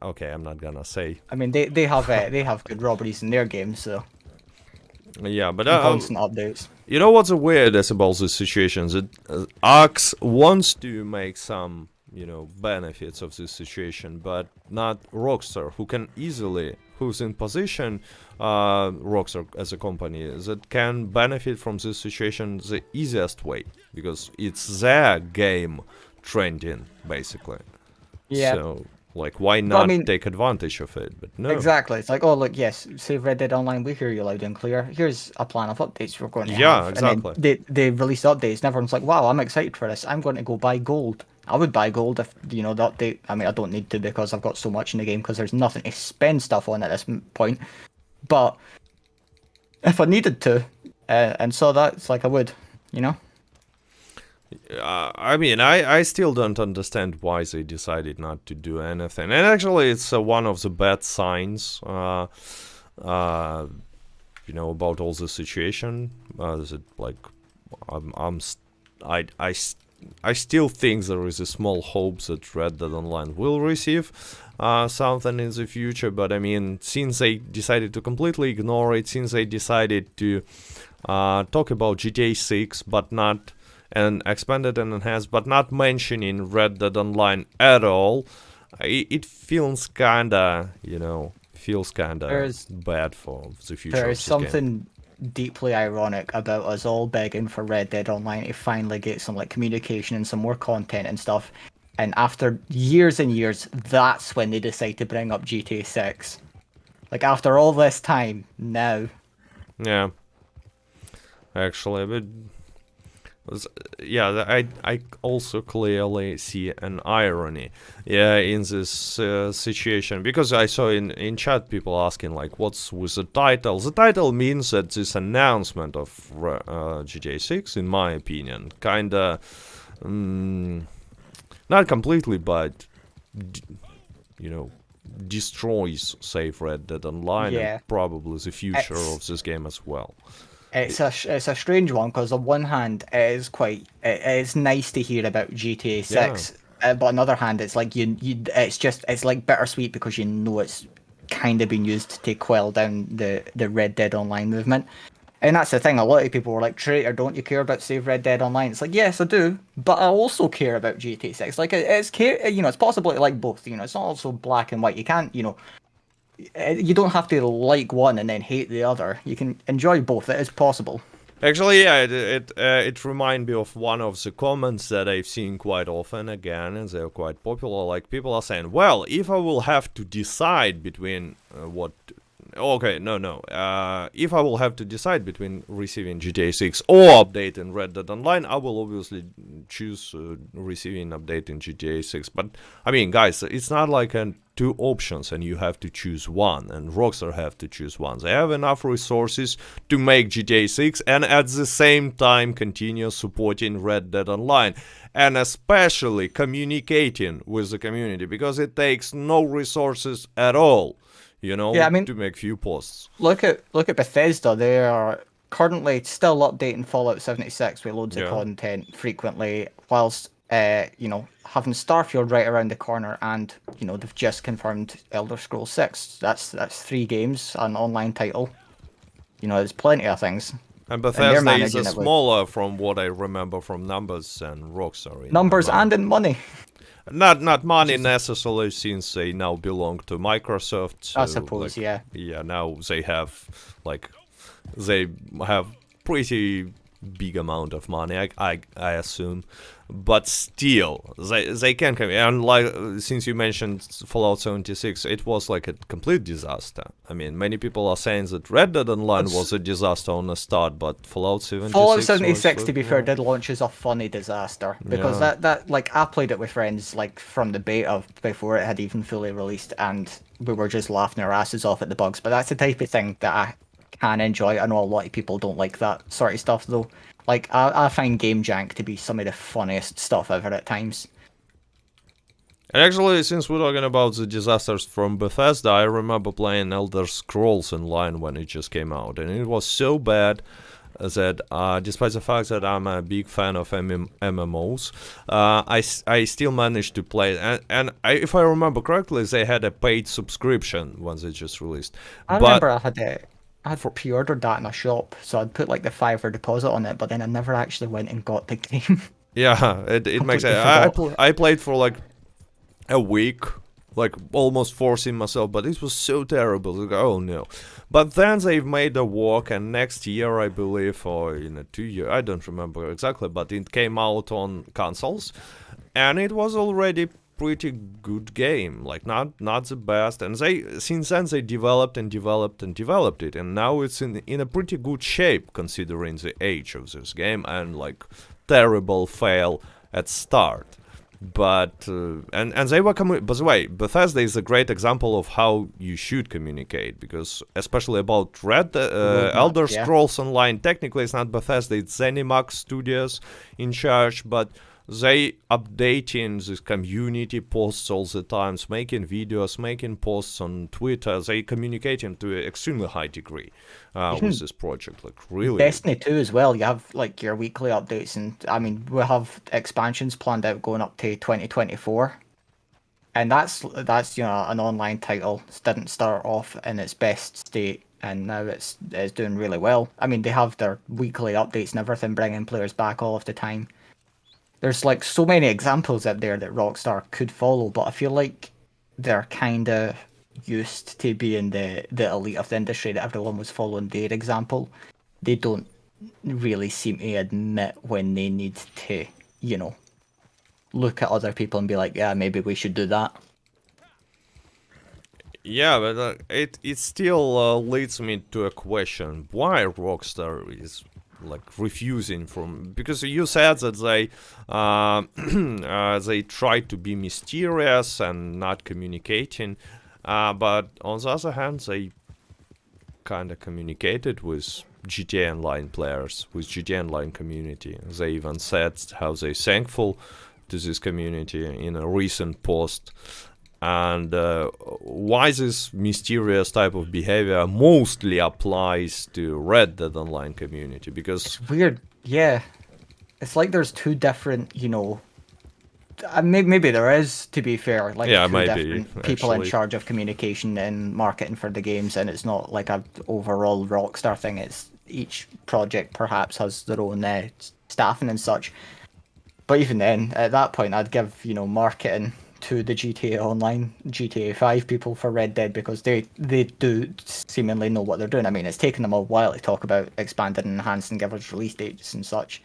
Okay, I'm not gonna say. I mean, they have good robberies in their games, so Yeah, but and constant updates. you know what's the weirdest about this situation? That Axe wants to make some, benefits of this situation, but not Rockstar, who's in position, Rockstar as a company, that can benefit from this situation the easiest way, because it's their game trending, basically. Yeah. So, like, why But I not mean, take advantage of it? But no. exactly. It's like, oh look, yes, Save Red Dead Online, we hear you loud and clear. Here's a plan of updates we're going to Yeah, have. exactly. And then they release updates, and everyone's like, wow, I'm excited for this. I'm going to go buy gold. I would buy gold if, the update. I mean, I don't need to because I've got so much in the game because there's nothing to spend stuff on at this point. But if I needed to, and so that, it's like I would, you know? I mean, I still don't understand why they decided not to do anything. And actually, it's one of the bad signs, about all the situation. That, like, I still think there is a small hope that Red Dead Online will receive something in the future. But I mean, since they decided to completely ignore it, since they decided to talk about GTA 6, but not and expanded and enhanced, but not mentioning Red Dead Online at all, it feels kinda, There's bad for the future there of is this game. something deeply ironic about us all begging for Red Dead Online to finally get some like communication and some more content and stuff. And after years and years, that's when they decide to bring up GTA 6. Like after all this time, now. Yeah, actually, but yeah, I also clearly see an irony, in this situation, because I saw in chat people asking like, what's with the title? The title means that this announcement of GTA 6, in my opinion, kinda not completely, but destroys Save Red Dead Online Yeah. and probably the future It's of this game as well. it's a strange one because on one hand it is nice to hear about GTA 6, but on the other hand it's like it's like bittersweet because it's kind of been used to quell down the Red Dead Online movement. And that's the thing, a lot of people were like, Traitor, don't you care about Save Red Dead Online? It's like, yes, I do, but I also care about GTA 6. Like, it's possible to like both, it's not also black and white. You can't, you don't have to like one and then hate the other. You can enjoy both, it is possible. Actually, yeah, it reminds me of one of the comments that I've seen quite often again, and they're quite popular. Like, people are saying, well, if I will have to decide between what... Okay, no. If I will have to decide between receiving GTA 6 or updating Red Dead Online, I will obviously choose receiving updating GTA 6. But, I mean, guys, it's not like two options and you have to choose one, and Rockstar have to choose one. They have enough resources to make GTA 6 and at the same time continue supporting Red Dead Online. And especially communicating with the community, because it takes no resources at all. Yeah, I mean, to make few posts. Look at Bethesda. They are currently still updating Fallout 76 with loads of content frequently, whilst having Starfield right around the corner, and they've just confirmed Elder Scrolls 6. That's 3 games, an online title. There's plenty of things. And Bethesda is smaller from what I remember from numbers and Rockstar. Numbers and in money. Not money necessarily, since they now belong to Microsoft. So, I suppose, yeah. Yeah, now they have pretty big amount of money, I assume, but still they can come. And like, since you mentioned Fallout 76, it was like a complete disaster. I mean, many people are saying that Red Dead Online was a disaster on the start, but Fallout 76 to be fair, did launch as a funny disaster, because that like, I played it with friends like from the beta before it had even fully released, and we were just laughing our asses off at the bugs. But that's the type of thing that I can enjoy. I know a lot of people don't like that sort of stuff though. Like, I find game jank to be some of the funniest stuff ever at times. And actually, since we're talking about the disasters from Bethesda, I remember playing Elder Scrolls Online when it just came out, and it was so bad that despite the fact that I'm a big fan of MMOs, I still managed to play it. And if I remember correctly, they had a paid subscription once they just released. I remember I had pre-ordered that in a shop, so I'd put like the $5 deposit on it, but then I never actually went and got the game. Yeah, it makes sense. I played for like a week, like almost forcing myself, but it was so terrible. Like, oh no. But then they've made a work, and next year, I believe, or in a 2 year, I don't remember exactly, but it came out on consoles, and it was already pretty good game, like not the best, and since then they developed it, and now it's in a pretty good shape considering the age of this game, and like terrible fail at start. But and they were by the way, Bethesda is a great example of how you should communicate, because especially about Elder Scrolls Online, technically it's not Bethesda, it's ZeniMax Studios in charge, but they updating this community posts all the time, making videos, making posts on Twitter. They communicating to an extremely high degree with this project. Like, really. Destiny 2 as well. You have like your weekly updates, and I mean, we have expansions planned out going up to 2024, and that's an online title. It didn't start off in its best state, and now it's doing really well. I mean, they have their weekly updates and everything, bringing players back all of the time. There's like so many examples out there that Rockstar could follow, but I feel like they're kind of used to being the elite of the industry, that everyone was following their example. They don't really seem to admit when they need to, look at other people and be like, yeah, maybe we should do that. Yeah, but it still leads me to a question: why Rockstar is like refusing from, because you said that they try to be mysterious and not communicating, but on the other hand they kind of communicated with GTA Online players, with GTA Online community. They even said how they're thankful to this community in a recent post. And why this mysterious type of behavior mostly applies to Red Dead Online community, because it's weird. Yeah, it's like there's two different, maybe there is, to be fair, like Yeah, two maybe different people in actually. charge of communication and marketing for the games, and it's not like a overall Rockstar thing. It's each project perhaps has their own staffing and such. But even then, at that point, I'd give marketing to the GTA Online, GTA 5 people for Red Dead because they do seemingly know what they're doing. I mean, it's taken them a while to talk about expanding and enhancing, give us release dates and such.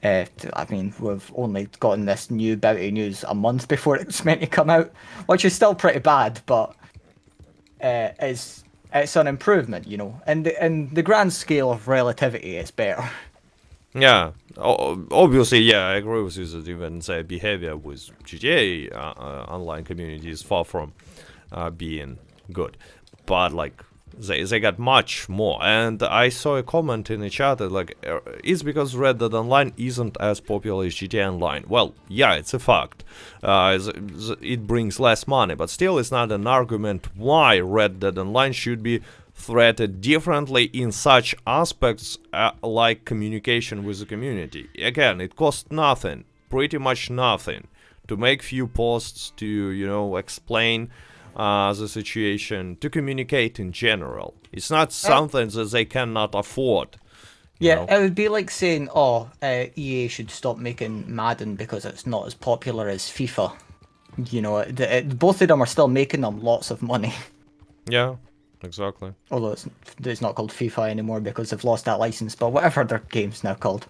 I mean, we've only gotten this new bounty news a month before it's meant to come out, which is still pretty bad, but it's an improvement, In the grand scale of relativity, it's better. Yeah, obviously, yeah, I agree with you that even the behavior with GTA online community is far from being good, but like they got much more. And I saw a comment in the chat that like it's because Red Dead Online isn't as popular as GTA Online. Well, yeah, it's a fact. It brings less money, but still, it's not an argument why Red Dead Online should be threatened differently in such aspects like communication with the community. Again, it costs nothing, pretty much nothing, to make few posts, to explain the situation, to communicate in general. It's not something that they cannot afford. Yeah, it would be like saying, EA should stop making Madden because it's not as popular as FIFA. Both of them are still making them lots of money. Yeah. Exactly. Although it's not called FIFA anymore because they've lost that license, but whatever their game's now called.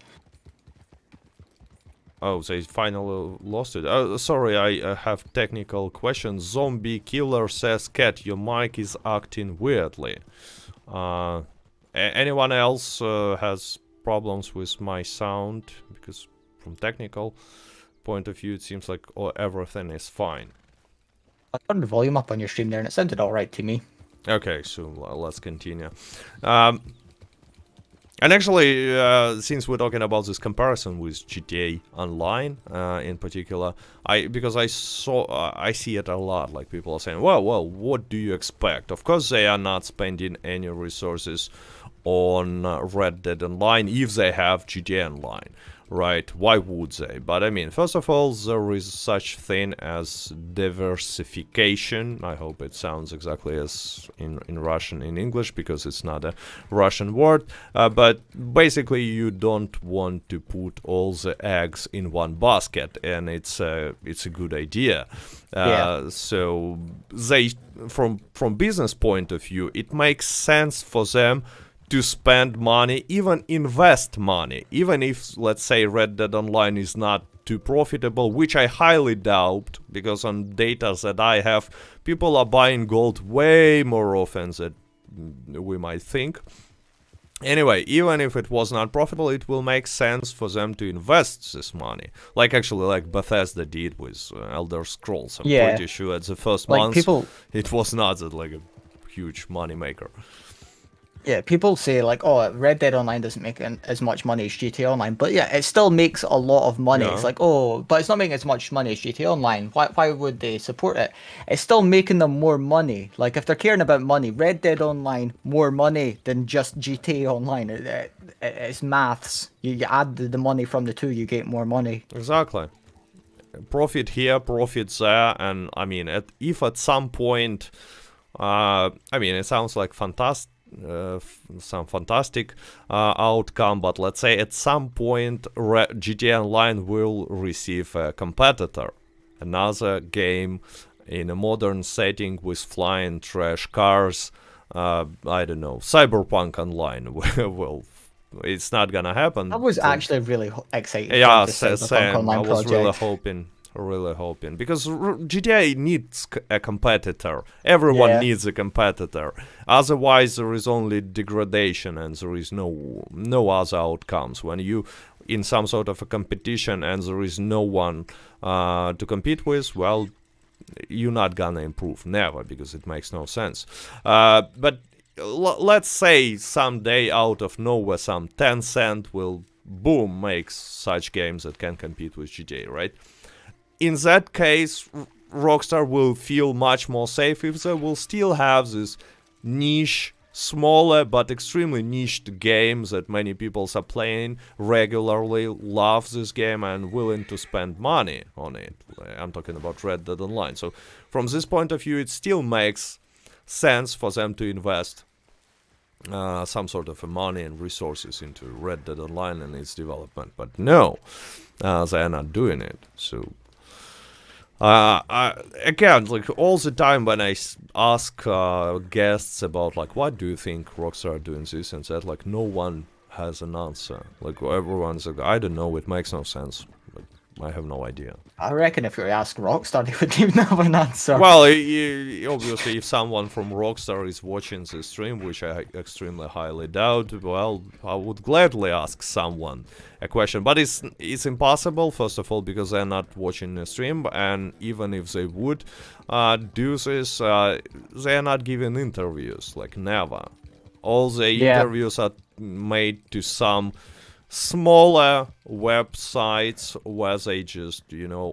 Oh, they finally lost it. Oh, sorry, I have technical questions. Zombie Killer says, Cat, your mic is acting weirdly. Anyone else has problems with my sound? Because from technical point of view, it seems like everything is fine. I turned the volume up on your stream there and it sounded alright to me. Okay, so let's continue. And actually, since we're talking about this comparison with GTA Online in particular, because I see it a lot. Like people are saying, well, what do you expect? Of course, they are not spending any resources on Red Dead Online if they have GTA Online. Right, why would they? But I mean, first of all, there is such thing as diversification. I hope it sounds exactly as in Russian in English, because it's not a Russian word. But basically, you don't want to put all the eggs in one basket, and it's a good idea. So they, from business point of view, it makes sense for them to spend money, even invest money, even if, let's say, Red Dead Online is not too profitable, which I highly doubt, because on data that I have, people are buying gold way more often than we might think. Anyway, even if it was not profitable, it will make sense for them to invest this money. Like Bethesda did with Elder Scrolls. I'm pretty sure at the first month, it was not that like a huge money maker. Yeah, people say like, Red Dead Online doesn't make as much money as GTA Online, but yeah, it still makes a lot of money. Yeah. It's like, but it's not making as much money as GTA Online. Why would they support it? It's still making them more money. Like, if they're caring about money, Red Dead Online, more money than just GTA Online. It's maths. You add the money from the two, you get more money. Exactly. Profit here, profit there, and I mean, if at some point, it sounds like some fantastic outcome, but let's say at some point GTA Online will receive a competitor, another game in a modern setting with flying trash cars. I don't know, Cyberpunk Online. Well, it's not gonna happen. I was actually really excited. Yeah, same. I was really hoping, because GTA needs a competitor. Everyone needs a competitor. Otherwise, there is only degradation, and there is no other outcomes. When you in some sort of a competition and there is no one to compete with, well, you're not gonna improve, never, because it makes no sense. But let's say someday out of nowhere, some Tencent will boom make such games that can compete with GTA, right? In that case, Rockstar will feel much more safe if they will still have this niche, smaller but extremely niched games that many people are playing regularly, love this game and willing to spend money on it. I'm talking about Red Dead Online. So from this point of view, it still makes sense for them to invest some sort of money and resources into Red Dead Online and its development. But no, they are not doing it. So again, like all the time when I ask guests about like, what do you think Rockstar are doing this and that, like no one has an answer. Like everyone's like, I don't know, it makes no sense. Like, I have no idea. I reckon if you ask Rockstar, they wouldn't even have an answer. Well, obviously, if someone from Rockstar is watching the stream, which I extremely highly doubt, well, I would gladly ask someone a question. But it's impossible, first of all, because they're not watching the stream, and even if they would do this, they are not giving interviews, like never. All the interviews are made to some smaller websites where they just, you know,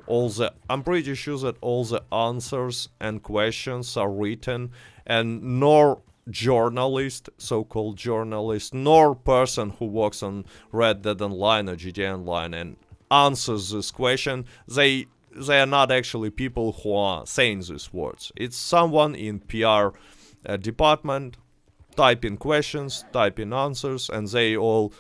I'm pretty sure that all the answers and questions are written, and nor journalist, so-called journalist, nor person who works on Red Dead Online or GTA Online and answers this question, they are not actually people who are saying these words. It's someone in PR department typing questions, typing answers, and they all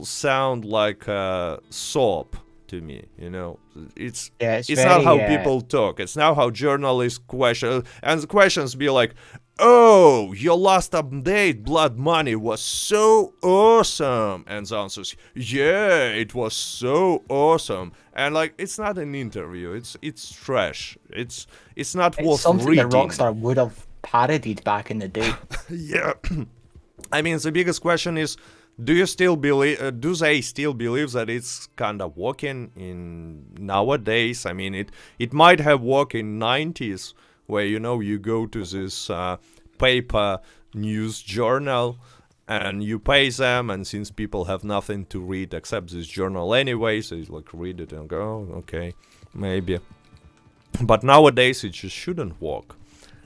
sound like a soap to me, you know. It's not how people talk. It's now how journalists question, and the questions be like, "Oh, your last update, Blood Money, was so awesome," and the answers, "Yeah, it was so awesome." And like, it's not an interview. It's trash. It's not worth something reading. that Rockstar would have parodied back in the day. Yeah, I mean, the biggest question is, do they still believe that it's kind of working in nowadays? I mean, it might have worked in 90s, where, you know, you go to this paper news journal and you pay them, and since people have nothing to read except this journal anyway, so you like read it and go, oh, okay, maybe. But nowadays it just shouldn't work.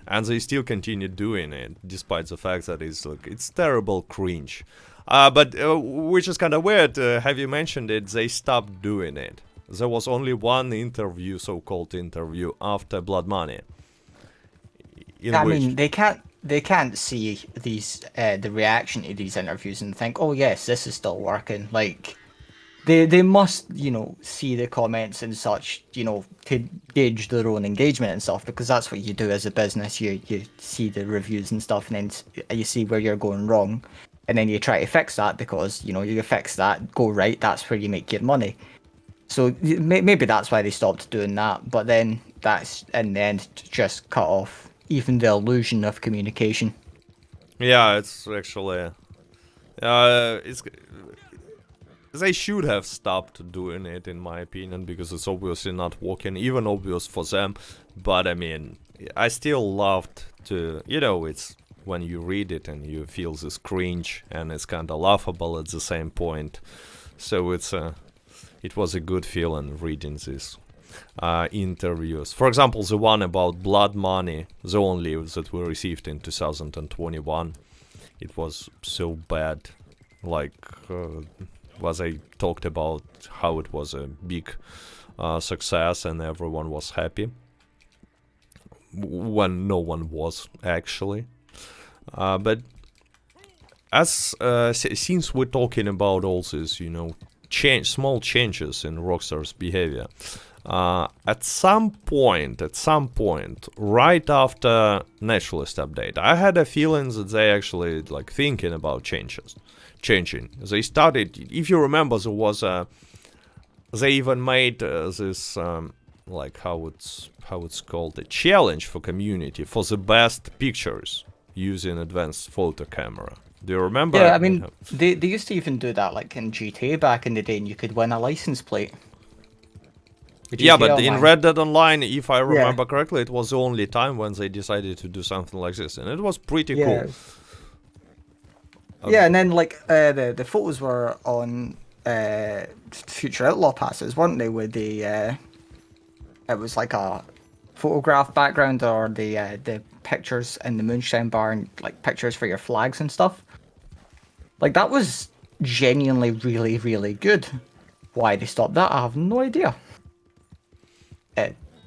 And they still continue doing it, despite the fact that it's terrible cringe. But which is kind of weird. Have you mentioned it? They stopped doing it. There was only one interview, so-called interview, after Blood Money. I mean, they can't see these the reaction to these interviews and think, oh yes, this is still working. Like, they must, you know, see the comments and such, you know, to gauge their own engagement and stuff, because that's what you do as a business. You see the reviews and stuff, and then you see where you're going wrong, and then you try to fix that, because, you know, you fix that, go right, that's where you make your money. So maybe that's why they stopped doing that, but then that's in the end just cut off even the illusion of communication. Yeah, it's actually they should have stopped doing it, in my opinion, because it's obviously not working, even obvious for them. But I mean, I still loved to, you know, it's when you read it and you feel this cringe, and it's kind of laughable at the same point. So it was a good feeling reading these interviews. For example, the one about Blood Money, the only that we received in 2021, it was so bad. Like, was I talked about how it was a big success and everyone was happy, when no one was actually. But as since we're talking about all this, you know, small changes in Rockstar's behavior, at some point, right after Naturalist update, I had a feeling that they actually like thinking about changing. They started, if you remember, there was they even made this like how it's called, a challenge for community for the best pictures using advanced photo camera. Do you remember? Yeah, I mean, they used to even do that like in GTA back in the day, and you could win a license plate. Yeah, but in Red Dead Online, if I remember correctly, it was the only time when they decided to do something like this, and it was pretty cool. Yeah, and then like the photos were on future Outlaw passes, weren't they? With the it was like a photograph background, or the pictures in the moonshine bar, and like pictures for your flags and stuff. Like, that was genuinely really, really good. Why they stopped that, I have no idea.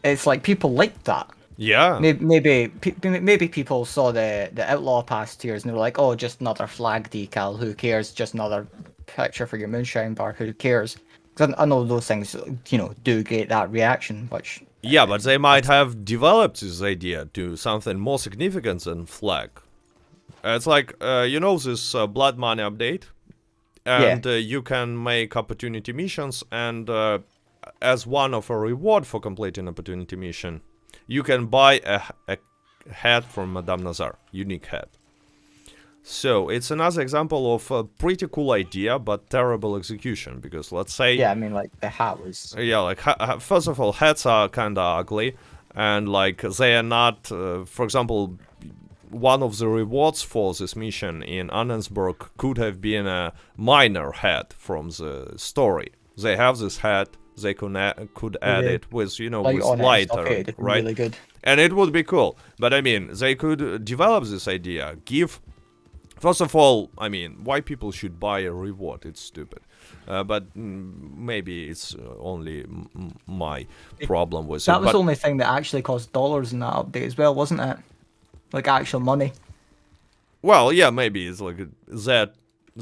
it's like people liked that. Yeah. Maybe people saw the Outlaw Pass tiers and they were like, oh, just another flag decal. Who cares? Just another picture for your moonshine bar. Who cares? Because I know those things, do get that reaction. Which Yeah, but they might have developed this idea to something more significant than flag. It's like, this Blood Money update, and you can make opportunity missions, and as one of a reward for completing opportunity mission, you can buy a hat from Madame Nazar, unique hat. So it's another example of a pretty cool idea, but terrible execution. Because let's say, yeah, I mean, like the hat was. yeah, like first of all, hats are kind of ugly, and like they are not. For example, one of the rewards for this mission in Annensburg could have been a minor hat from the story. They have this hat. They could add it with, with lighter, right? Really good. And it would be cool. But I mean, they could develop this idea. First of all, I mean, why people should buy a reward? It's stupid. But maybe it's only my problem with it. That was the only thing that actually cost dollars in that update as well, wasn't it? Like actual money. Well, yeah, maybe it's like that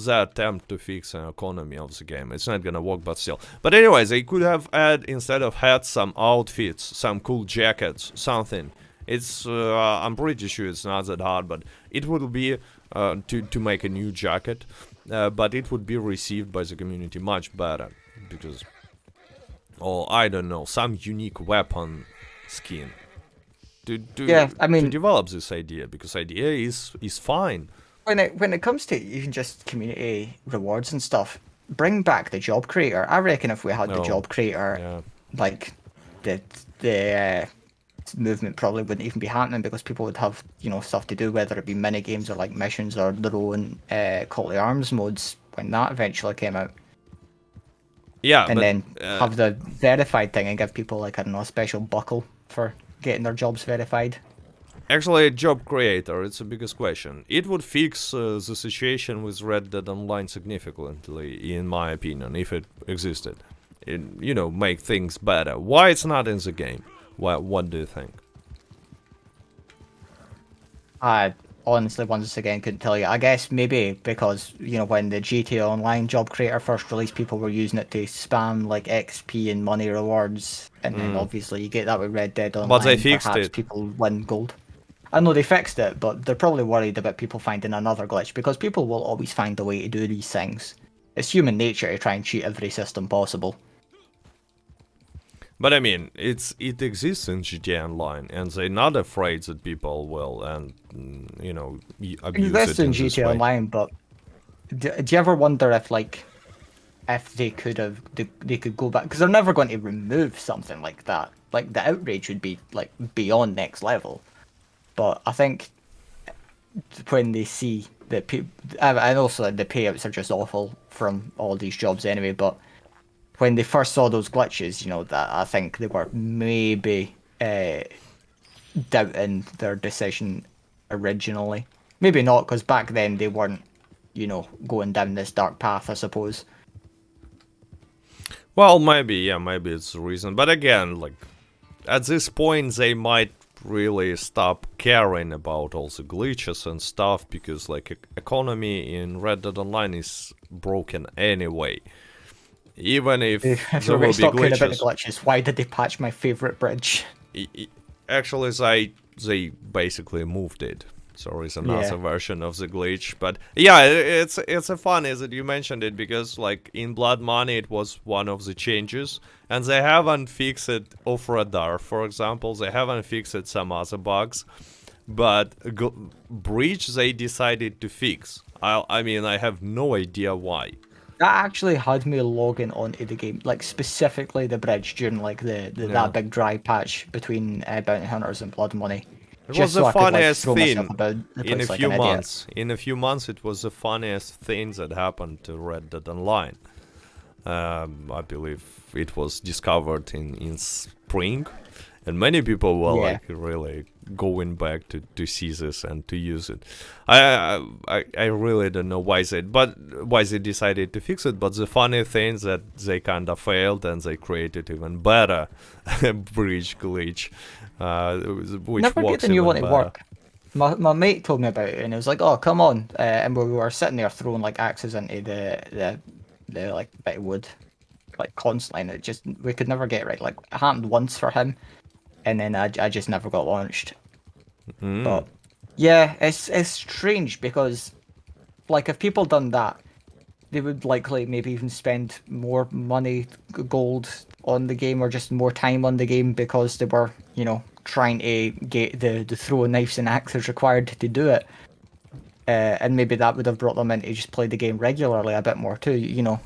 attempt to fix an economy of the game. It's not gonna work, but still. But anyways, they could have add, instead of hats, some outfits, some cool jackets, something. It's I'm pretty sure it's not that hard, but it would be to make a new jacket, but it would be received by the community much better, because, or I don't know, some unique weapon skin. To develop this idea, because idea is fine. When it comes to even just community rewards and stuff, bring back the job creator. I reckon if we had the job creator, like the movement probably wouldn't even be happening, because people would have stuff to do, whether it be mini games or like missions or their own Call to Arms modes when that eventually came out. Yeah, and then have the verified thing and give people like, I don't know, a special buckle for getting their jobs verified. Actually, job creator, it's the biggest question. It would fix the situation with Red Dead Online significantly, in my opinion, if it existed. It, make things better. Why it's not in the game? What do you think? I honestly, once again, couldn't tell you. I guess maybe because, when the GTA Online job creator first released, people were using it to spam like XP and money rewards. And then obviously you get that with Red Dead Online. But they fixed perhaps it. People win gold. I know they fixed it, but they're probably worried about people finding another glitch, because people will always find a way to do these things. It's human nature to try and cheat every system possible. But I mean, it exists in GTA Online, and they're not afraid that people will, abuse It it exists in this GTA way. Online, but do you ever wonder if they could go back, because they're never going to remove something like that. Like the outrage would be like beyond next level. But I think when they see the and also the payouts are just awful from all these jobs anyway, but when they first saw those glitches, that I think they were maybe doubting their decision originally. Maybe not, because back then they weren't, going down this dark path, I suppose. Well, maybe it's the reason. But again, like, at this point, they might really stop caring about all the glitches and stuff, because, like, economy in Red Dead Online is broken anyway. Even if there will be stop caring about the glitches. glitches. Why did they patch my favorite bridge? Actually, they basically moved it. So it's another version of the glitch. But yeah, it's a funny that you mentioned it, because like in Blood Money it was one of the changes, and they haven't fixed it off radar, for example. They haven't fixed some other bugs, but Breach they decided to fix. I mean, I have no idea why. That actually had me logging onto the game, like specifically the bridge during like that big dry patch between Bounty Hunters and Blood Money. It was the funniest thing in a few months. In a few months, it was the funniest thing that happened to Red Dead Online. I believe it was discovered in spring, and many people were Yeah. like really going back to see this and to use it. I really don't know why they decided to fix it, but the funny thing is that they kind of failed and they created even better bridge glitch, which Never get works the new even one to better. work. My mate told me about it, and it was like, "Oh, come on!" And we were sitting there throwing like axes into the like bit of wood, like constantly, and it just we could never get it right. Like it happened once for him, and then I just never got launched. But yeah, it's strange because like if people done that, they would likely maybe even spend more money, gold on the game, or just more time on the game because they were, trying to get the throwing knives and axes required to do it. And maybe that would have brought them in to just play the game regularly a bit more too.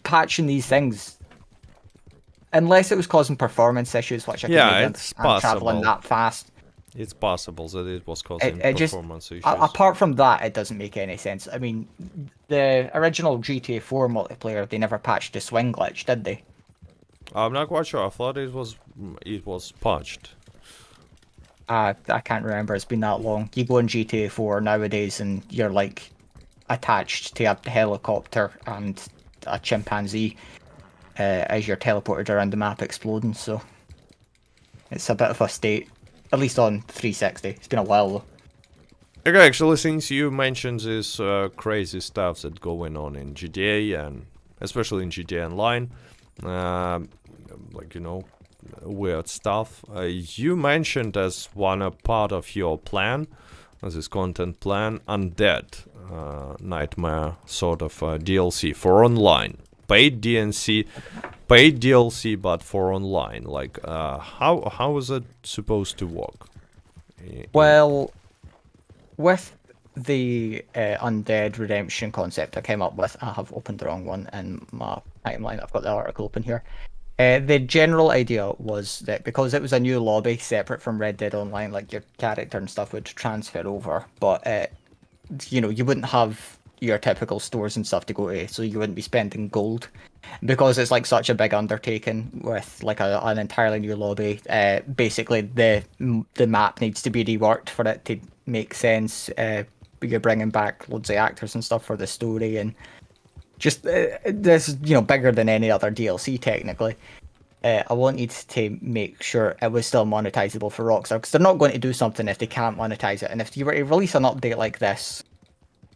Patching these things, unless it was causing performance issues, which I can Yeah, maybe it's understand traveling possible. that fast. It's possible that it was causing It just performance issues. apart from that, it doesn't make any sense. I mean, the original GTA 4 multiplayer, they never patched the swing glitch, did they? I'm not quite sure. I thought it was patched. I can't remember. It's been that long. You go in GTA 4 nowadays, and you're like attached to a helicopter and a chimpanzee as you're teleported around the map, exploding. So it's a bit of a state, at least on 360. It's been a while though. Okay, actually, since you mentioned this crazy stuff that's going on in GTA and especially in GTA Online, like weird stuff. You mentioned as one part of your plan, as this content plan, Undead Nightmare sort of DLC for online, paid DLC, but for online. Like, how is it supposed to work? Well, with the undead redemption concept I came up with, I have opened the wrong one in my timeline. I've got the article open here. The general idea was that because it was a new lobby separate from Red Dead Online, like your character and stuff would transfer over, but you wouldn't have your typical stores and stuff to go to, so you wouldn't be spending gold because it's like such a big undertaking with like an entirely new lobby. Basically, the map needs to be reworked for it to make sense. You're bringing back loads of actors and stuff for the story, and just this is bigger than any other DLC technically. I wanted to make sure it was still monetizable for Rockstar because they're not going to do something if they can't monetize it. And if you were to release an update like this,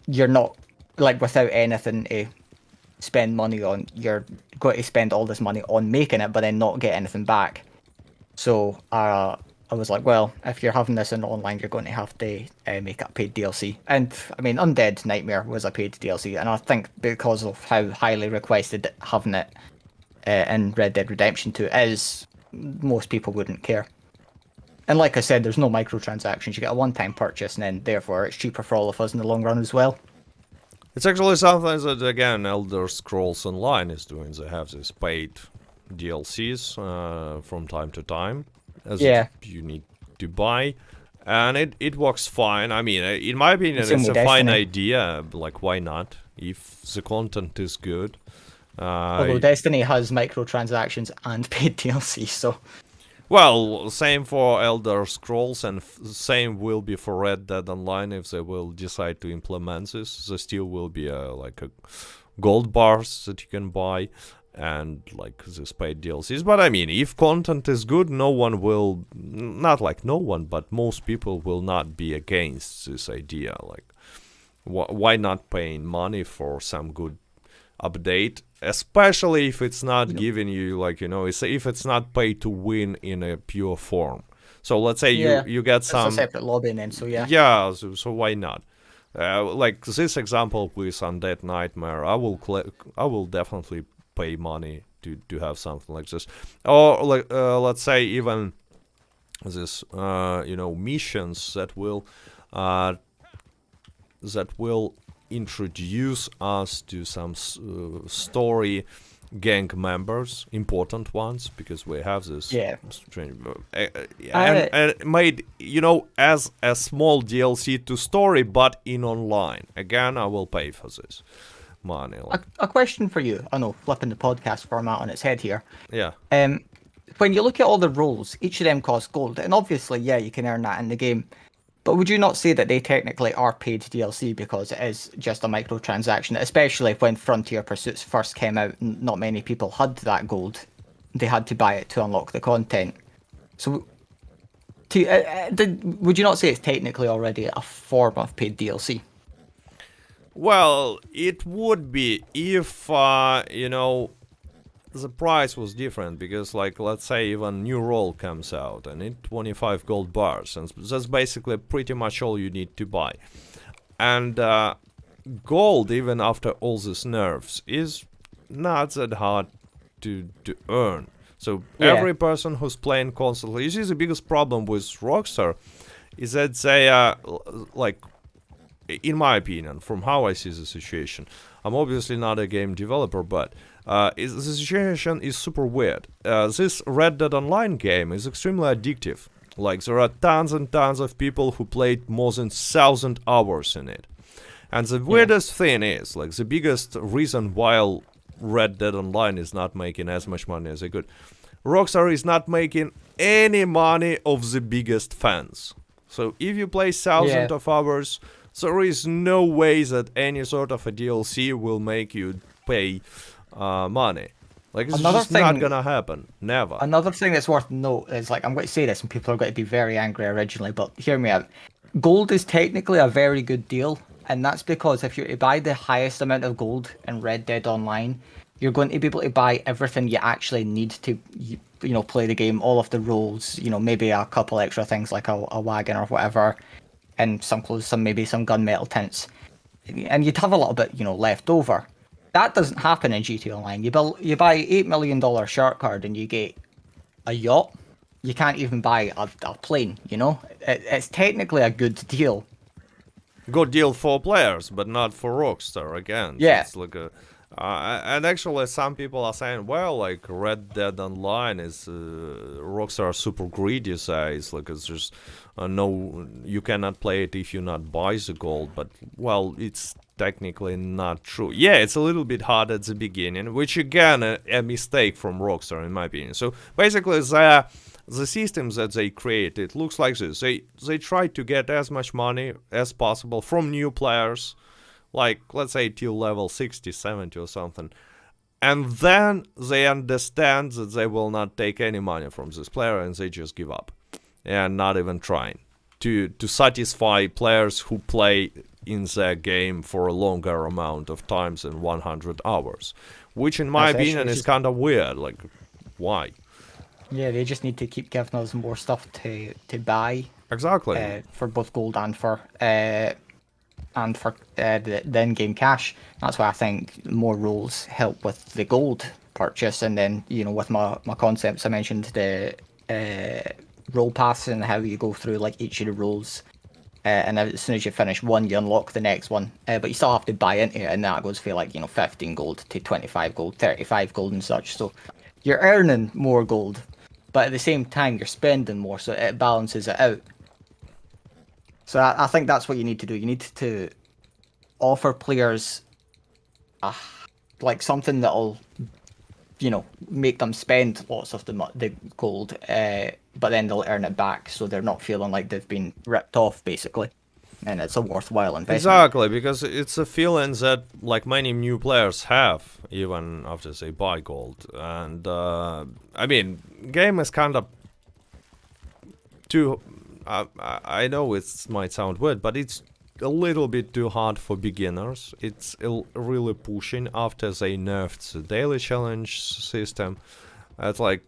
you're not like without anything to spend money on. You're going to spend all this money on making it, but then not get anything back. So I was like, well, if you're having this in online, you're going to have to make it a paid DLC. And I mean, Undead Nightmare was a paid DLC, and I think because of how highly requested having it in Red Dead Redemption 2 is, most people wouldn't care. And like I said, there's no microtransactions. You get a one-time purchase, and then therefore it's cheaper for all of us in the long run as well. It's actually something that, again, Elder Scrolls Online is doing. They have these paid DLCs from time to time, as you need to buy, and it works fine. I mean, in my opinion, it's a fine idea. Like, why not? If the content is good. Although Destiny has microtransactions and paid DLC, so... Well, same for Elder Scrolls, and same will be for Red Dead Online if they will decide to implement this. There still will be like a gold bars that you can buy, and like this paid DLCs. But I mean, if content is good, no one will, not like no one, but most people will not be against this idea. Like, why not paying money for some good update, especially if it's not giving you, like, if it's not pay to win in a pure form. So let's say you get some... It's a separate lobby then, so yeah. Yeah, so why not? Like this example with Undead Nightmare, I will definitely pay money to have something like this. Or like let's say even this missions that will introduce us to some story gang members, important ones, because we have this strange and made as a small DLC to story, but in online. Again, I will pay for this money. A question for you. I know, flipping the podcast format on its head here. Yeah. when you look at all the roles, each of them cost gold, and obviously, yeah, you can earn that in the game. But would you not say that they technically are paid DLC because it is just a microtransaction, especially when Frontier Pursuits first came out, not many people had that gold. They had to buy it to unlock the content. So, would you not say it's technically already a form of paid DLC? Well, it would be if, you know, the price was different, because, like, let's say even new role comes out and it 25 gold bars, and that's basically pretty much all you need to buy. And gold, even after all these nerfs, is not that hard to earn. So every person who's playing constantly, you see, the biggest problem with Rockstar is that they like, in my opinion, from how I see the situation, I'm obviously not a game developer, but the situation is super weird. This Red Dead Online game is extremely addictive. Like, there are tons and tons of people who played more than 1,000 hours in it. And the weirdest thing is, like, the biggest reason why Red Dead Online is not making as much money as they could, Rockstar is not making any money of the biggest fans. So if you play thousands of hours, there is no way that any sort of a DLC will make you pay money. Like, it's just not gonna happen. Never. Another thing that's worth note is, like, I'm going to say this and people are going to be very angry originally, but hear me out. Gold is technically a very good deal, and that's because if you're to buy the highest amount of gold in Red Dead Online, you're going to be able to buy everything you actually need to, you know, play the game, all of the roles, you know, maybe a couple extra things like a wagon or whatever, and some clothes, maybe some gunmetal tints, and you'd have a little bit, you know, left over. That doesn't happen in GTA Online. You buy $8 million shark card and you get a yacht. You can't even buy a plane, you know? It's technically a good deal. Good deal for players, but not for Rockstar, again. Yeah. It's like a... and actually, some people are saying, well, like, Red Dead Online is Rockstar super greedy size, like, it's just no, you cannot play it if you not buy the gold. But, well, it's technically not true. Yeah, it's a little bit hard at the beginning, which again a mistake from Rockstar in my opinion. So basically, the systems that they create, it looks like this. They try to get as much money as possible from new players, like, let's say till level 60, 70 or something. And then they understand that they will not take any money from this player, and they just give up. And not even trying to satisfy players who play in the game for a longer amount of times than 100 hours. Which, in my opinion, is kind of weird. Like, why? Yeah, they just need to keep giving us more stuff to buy. Exactly. For both gold and for the in-game cash. That's why I think more roles help with the gold purchase, and then, you know, with my concepts I mentioned, the role pass and how you go through like each of the roles, and as soon as you finish one you unlock the next one, but you still have to buy into it, and that goes for like, you know, 15 gold to 25 gold, 35 gold and such. So you're earning more gold, but at the same time you're spending more, so it balances it out. So I think that's what you need to do. You need to offer players like something that'll, you know, make them spend lots of the gold, but then they'll earn it back, so they're not feeling like they've been ripped off, basically. And it's a worthwhile investment. Exactly, because it's a feeling that, like, many new players have, even after they buy gold. And, I mean, game is kind of too... I know it might sound weird, but it's a little bit too hard for beginners. It's really pushing after they nerfed the daily challenge system. It's like,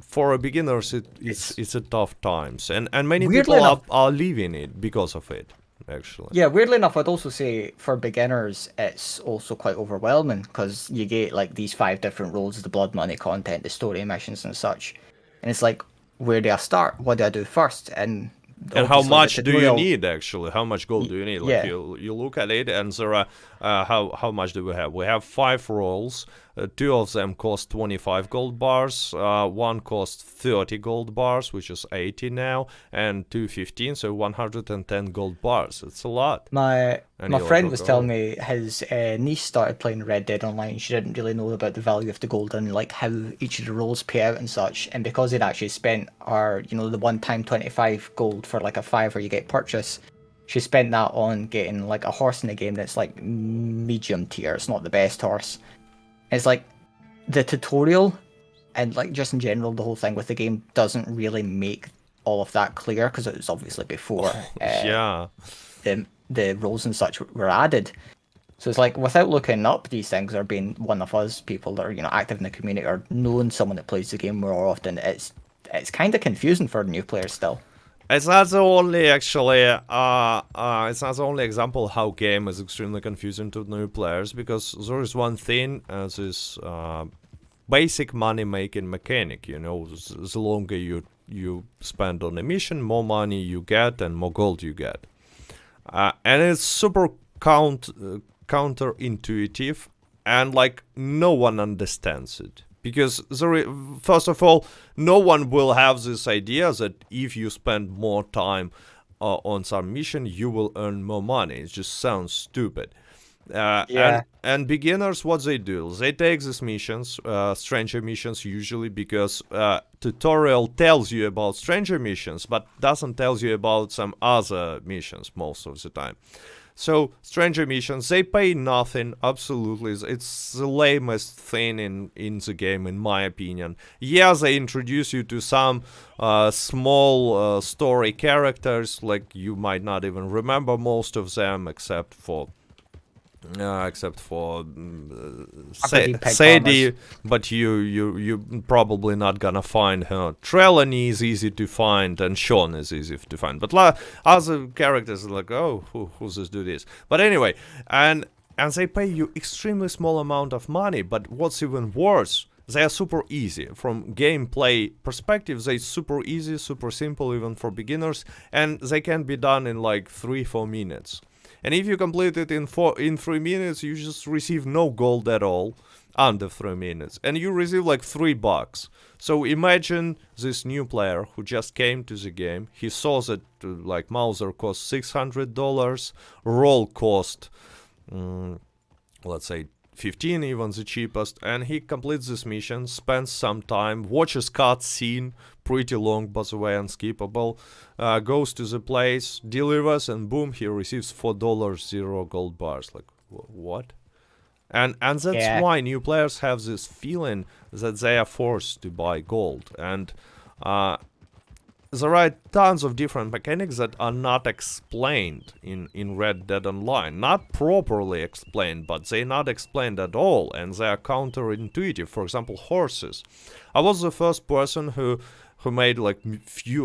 for beginners, it's a tough times, and many people are leaving it because of it, actually. Yeah, weirdly enough, I'd also say for beginners, it's also quite overwhelming, because you get like these 5 different roles: the blood money content, the story missions and such, and it's like, where do I start? What do I do first? And how much do you need, actually? How much gold do you need? Like, yeah. you look at it, and there are how much do we have? We have 5 roles. Two of them cost 25 gold bars, one cost 30 gold bars, which is 80 now, and two 15, so 110 gold bars. It's a lot. My And my you're friend like, was oh. telling me his niece started playing Red Dead Online. She didn't really know about the value of the gold and like how each of the roles pay out and such. And because they'd actually spent the one-time 25 gold for like a fiver you get purchase, she spent that on getting like a horse in the game that's like medium tier. It's not the best horse. It's like the tutorial and like just in general the whole thing with the game doesn't really make all of that clear because it was obviously before Yeah. the roles and such were added. So it's like without looking up these things or being one of us people that are active in the community or knowing someone that plays the game more often, it's kind of confusing for new players still. It's not the only actually. It's not the only example how game is extremely confusing to new players, because there is one thing, this basic money making mechanic. The longer you spend on a mission, more money you get and more gold you get, and it's super counterintuitive, and like no one understands it. Because first of all, no one will have this idea that if you spend more time on some mission, you will earn more money. It just sounds stupid. Yeah. And beginners, what they do, they take these missions, stranger missions usually, because tutorial tells you about stranger missions, but doesn't tell you about some other missions most of the time. So, stranger missions, they pay nothing, absolutely. It's the lamest thing in the game, in my opinion. Yeah, they introduce you to some small story characters, like you might not even remember most of them, except for Sadie, but you probably not gonna find her. Trelawney is easy to find, and Sean is easy to find. But other characters are like, oh, who's this dude is? But anyway, and they pay you extremely small amount of money. But what's even worse, they are super easy. From gameplay perspective, they're super easy, super simple, even for beginners, and they can be done in like 3-4 minutes. And if you complete it in 3 minutes, you just receive no gold at all, under 3 minutes, and you receive like $3. So imagine this new player who just came to the game. He saw that like Mauser cost $600, roll cost, let's say 15, even the cheapest, and he completes this mission, spends some time, watches cutscene, pretty long by the way, unskippable, goes to the place, delivers, and boom, he receives $4, 0 gold bars. Like, what? And that's why new players have this feeling that they are forced to buy gold, and there are tons of different mechanics that are not explained in Red Dead Online. Not properly explained, but they're not explained at all, and they are counterintuitive. For example, horses. I was the first person who made like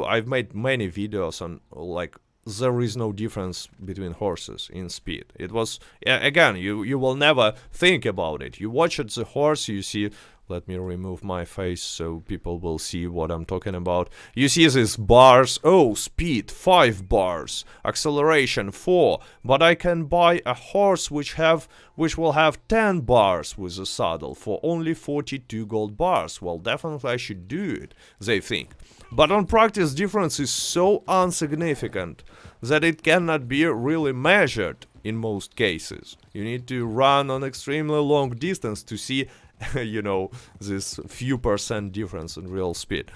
I've made many videos on like there is no difference between horses in speed. It was, again, you will never think about it. You watch at the horse, you see. Let me remove my face so people will see what I'm talking about. You see these bars. Oh, speed 5 bars, acceleration 4. But I can buy a horse which will have 10 bars with a saddle for only 42 gold bars. Well, definitely I should do it, they think. But on practice, difference is so insignificant that it cannot be really measured in most cases. You need to run on extremely long distance to see this few percent difference in real speed.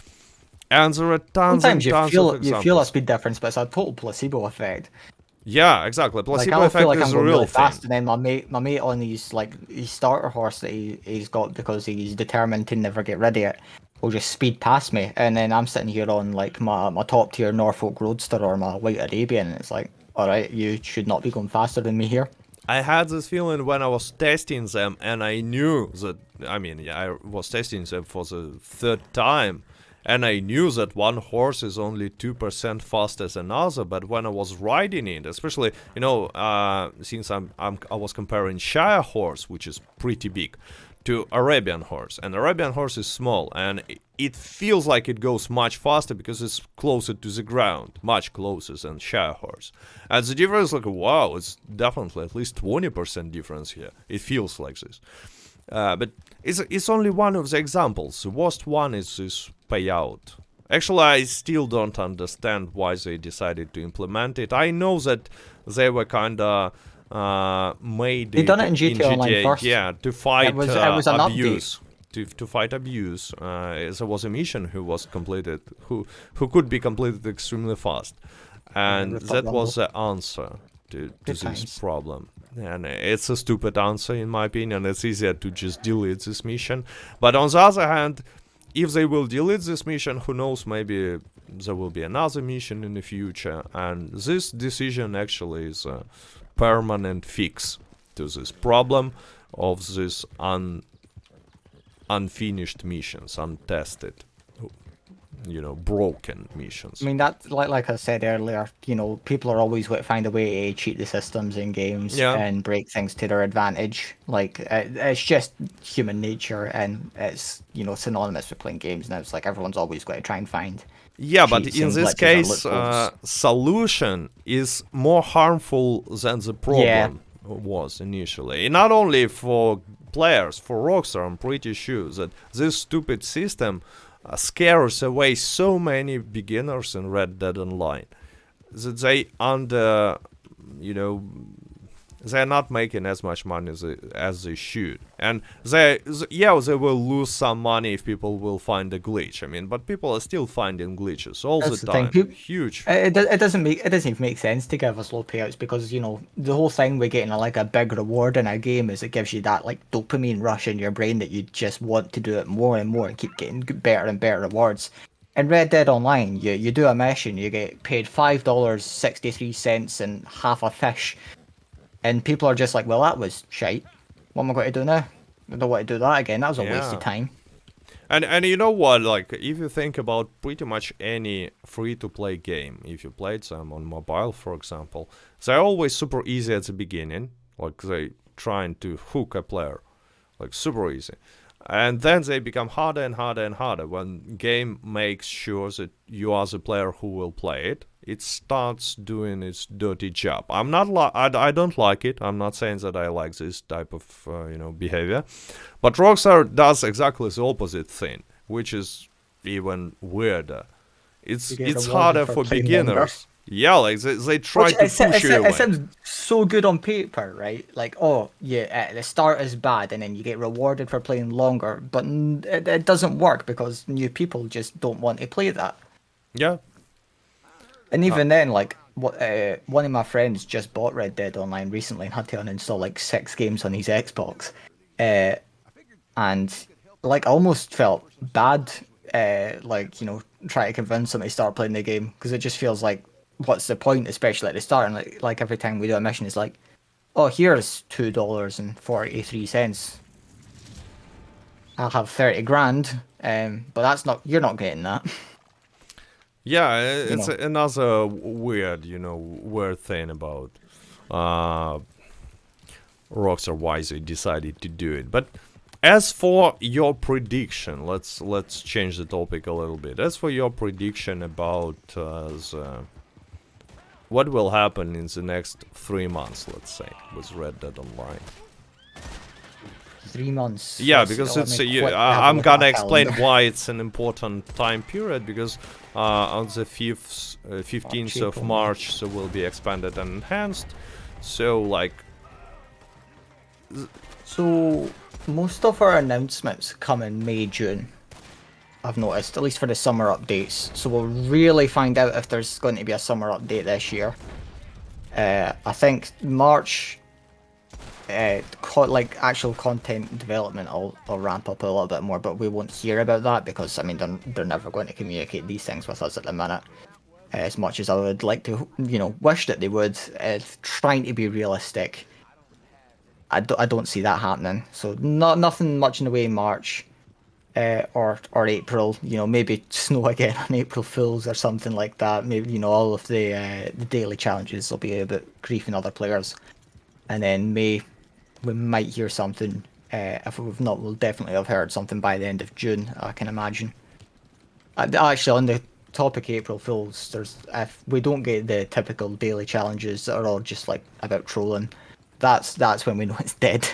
And there are tons Sometimes and tons of examples. you feel a speed difference, but it's a total placebo effect. Yeah, exactly. Placebo I effect feel like is I'm a going real really thing. fast, and then my mate on his starter horse that he's got because he's determined to never get rid of it will just speed past me, and then I'm sitting here on like my top tier Norfolk Roadster or my White Arabian, and it's like, all right, you should not be going faster than me here. I had this feeling when I was testing them, and I knew that, I was testing them for the 3rd time, and I knew that one horse is only 2% faster than another, but when I was riding it, especially, since I was comparing Shire horse, which is pretty big, to Arabian horse, and Arabian horse is small, and it feels like it goes much faster because it's closer to the ground, much closer than Shire horse. And the difference, like, wow, it's definitely at least 20% difference here. It feels like this. But it's only one of the examples. The worst one is this payout. Actually, I still don't understand why they decided to implement it. I know that they were kinda made They it done it in GTA Online first. yeah, to fight It was an abuse. To fight abuse. There was a mission who was completed, who could be completed extremely fast, and that was the answer to this problem. And it's a stupid answer in my opinion. It's easier to just delete this mission. But on the other hand, if they will delete this mission, who knows, maybe there will be another mission in the future, and this decision actually is a permanent fix to this problem of this unfinished missions, untested, broken missions. I mean, that like I said earlier, people are always going to find a way to cheat the systems in games and break things to their advantage. Like, it's just human nature, and it's synonymous with playing games now. It's like everyone's always going to try and find. Yeah, but in this case, solution is more harmful than the problem was initially. Not only for players, for Rockstar, I'm pretty sure that this stupid system scares away so many beginners in Red Dead Online that they're not making as much money as they should, and they will lose some money if people will find a glitch. I mean, but people are still finding glitches all the time. Huge. It doesn't even make sense to give us low payouts, because the whole thing with getting a big reward in a game is it gives you that dopamine rush in your brain that you just want to do it more and more and keep getting better and better rewards. In Red Dead Online, you do a mission, you get paid $5.63 and half a fish. And people are just like, well, that was shite. What am I going to do now? I don't want to do that again. That was a waste of time. And you know what? Like, if you think about pretty much any free-to-play game, if you played them on mobile, for example, they're always super easy at the beginning. Like, they trying to hook a player. Like, super easy. And then they become harder and harder and harder. When game makes sure that you are the player who will play it, it starts doing its dirty job. I don't like it. I'm not saying that I like this type of behavior, but Rockstar does exactly the opposite thing, which is even weirder. It's harder for beginners. Longer. Yeah, like they try to push you away. It sounds so good on paper, right? Like, the start is bad, and then you get rewarded for playing longer. But it doesn't work because new people just don't want to play that. Yeah. And even then, one of my friends just bought Red Dead Online recently and had to uninstall 6 games on his Xbox, and I almost felt bad, trying to convince him to start playing the game, because it just feels like, what's the point, especially at the start? And like every time we do a mission, it's like, oh, here's $2.43. I'll have 30 grand, but you're not getting that. Yeah, it's another weird thing about Rockstar, why they decided to do it. But as for your prediction, let's change the topic a little bit. As for your prediction about what will happen in the next 3 months, let's say, with Red Dead Online. 3 months. Yeah, because I'm gonna explain why it's an important time period, because on the 15th of March, there will be expanded and enhanced. So most of our announcements come in May, June, I've noticed, at least for the summer updates. So we'll really find out if there's going to be a summer update this year. I think March, actual content development will ramp up a little bit more, but we won't hear about that because, they're never going to communicate these things with us at the minute. As much as I would like to, wish that they would, trying to be realistic, I don't see that happening. So nothing much in the way in March. Or April, maybe snow again on April Fools or something like that. Maybe, all of the daily challenges will be about griefing other players. And then May, we might hear something. If we've not, we'll definitely have heard something by the end of June, I can imagine. Actually, on the topic of April Fools, if we don't get the typical daily challenges that are all just about trolling, that's when we know it's dead.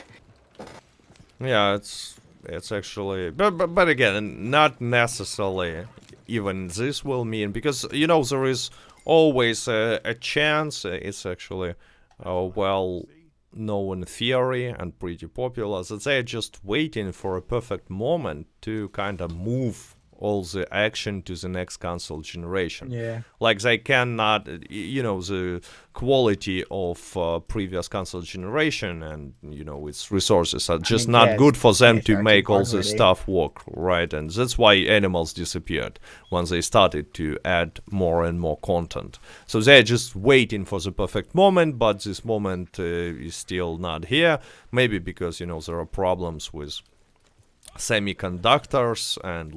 Yeah, it's actually, but again, not necessarily even this will mean, because there is always a chance. It's actually a well known theory and pretty popular that they're just waiting for a perfect moment to kind of move all the action to the next console generation. Yeah. Like they cannot, the quality of previous console generation and its resources are just not Yeah, good for them to 2013 make all hardware, this eh? stuff work, right? And that's why Animals disappeared when they started to add more and more content. So they're just waiting for the perfect moment, but this moment is still not here. Maybe because there are problems with semiconductors, and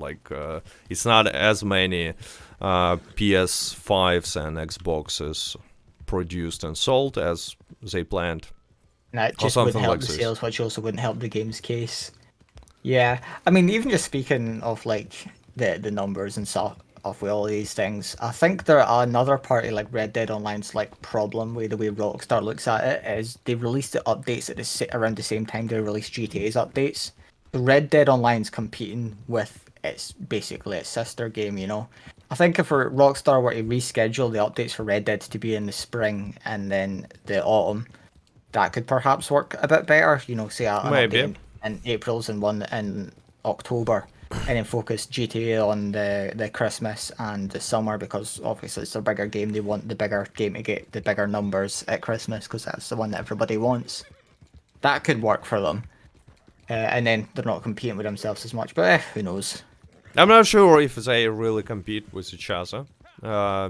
it's not as many PS5s and Xboxes produced and sold as they planned, And that or just wouldn't something help like the this. sales, which also wouldn't help the game's case. Yeah, I mean, even just speaking of like the numbers and stuff of with all these things, I think there are another party like Red Dead Online's like problem with the way Rockstar looks at it is they released the updates at around the same time they released GTA's updates. Red Dead Online's competing with basically its sister game, you know. I think if Rockstar were to reschedule the updates for Red Dead to be in the spring and then the autumn, that could perhaps work a bit better. You know, say an update Maybe. in April's and one in October, and then focus GTA on the Christmas and the summer because obviously it's a bigger game. They want the bigger game to get the bigger numbers at Christmas because that's the one that everybody wants. That could work for them, and then they're not competing with themselves as much. But who knows? I'm not sure if they really compete with each other. I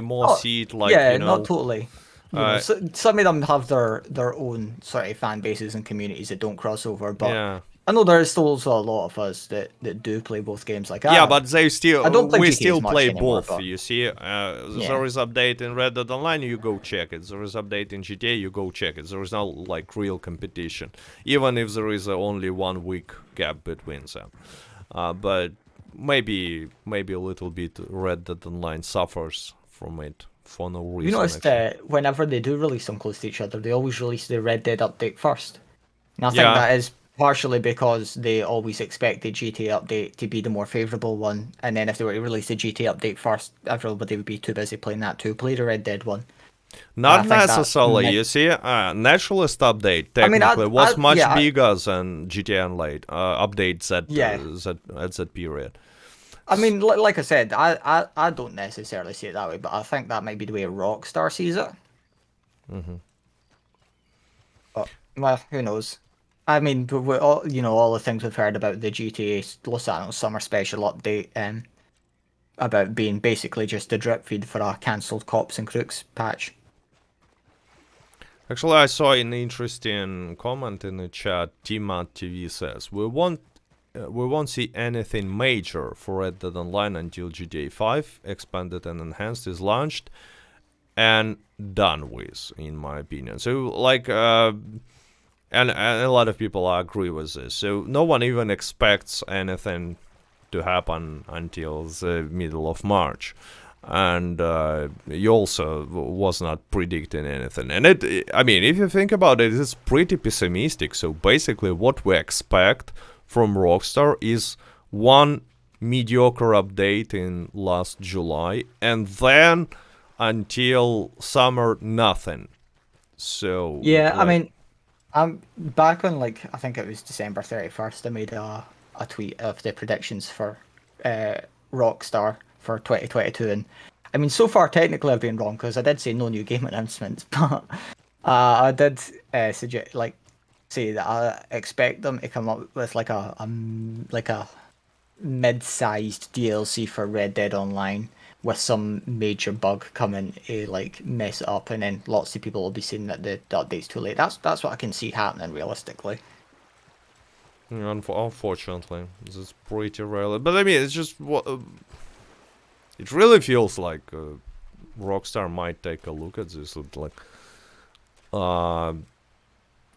more Oh, see it like yeah, not totally. You know, uh, so, some of them have their own sort of fan bases and communities that don't cross over, but yeah. I know there's still also a lot of us that do play both games. Like Yeah, I, but they I still don't play we GTA as still much play anymore, both. but You see, yeah, there is update in Red Dead Online. You go check it. There is update in GTA. You go check it. There is no like real competition, even if there is only 1 week gap between them. But maybe a little bit Red Dead Online suffers from it for no you reason noticed actually. that whenever they do release them close to each other, they always release the Red Dead update first. And I think Yeah, that is partially because they always expect the GTA update to be the more favorable one, and then if they were to release the GTA update first, everybody would be too busy playing that to play the Red Dead one. And not I think that necessarily. might. You see, Naturalist update I mean, technically was much yeah, bigger than GTA Online updates yeah. at that period. I mean, like I said, I don't necessarily see it that way, but I think that might be the way Rockstar sees it. Mm-hmm. But well, who knows? I mean, with all all the things we've heard about the GTA Los Santos Summer Special update, about being basically just a drip feed for a cancelled Cops and Crooks patch. Actually, I saw an interesting comment in the chat. Timat TV says we won't see anything major for Red Dead Online until GTA 5 expanded and enhanced is launched and done with, in my opinion. So and a lot of people agree with this. So no one even expects anything to happen until the middle of March. And he also was not predicting anything. And I mean, if you think about it, it's pretty pessimistic. So basically, what we expect from Rockstar is one mediocre update in last July, and then until summer, nothing. So, Yeah, I like, mean, I'm back on like I think it was December 31st. I made a tweet of the predictions for Rockstar for 2022, and I mean so far technically I've been wrong because I did say no new game announcements, but I did suggest like say that I expect them to come up with like a mid-sized DLC for Red Dead Online with some major bug coming to like mess it up, and then lots of people will be saying that the update's too late. That's what I can see happening realistically. unfortunately, this is pretty rare. But I mean, it's just what it really feels like. Rockstar might take a look at this. Like, uh,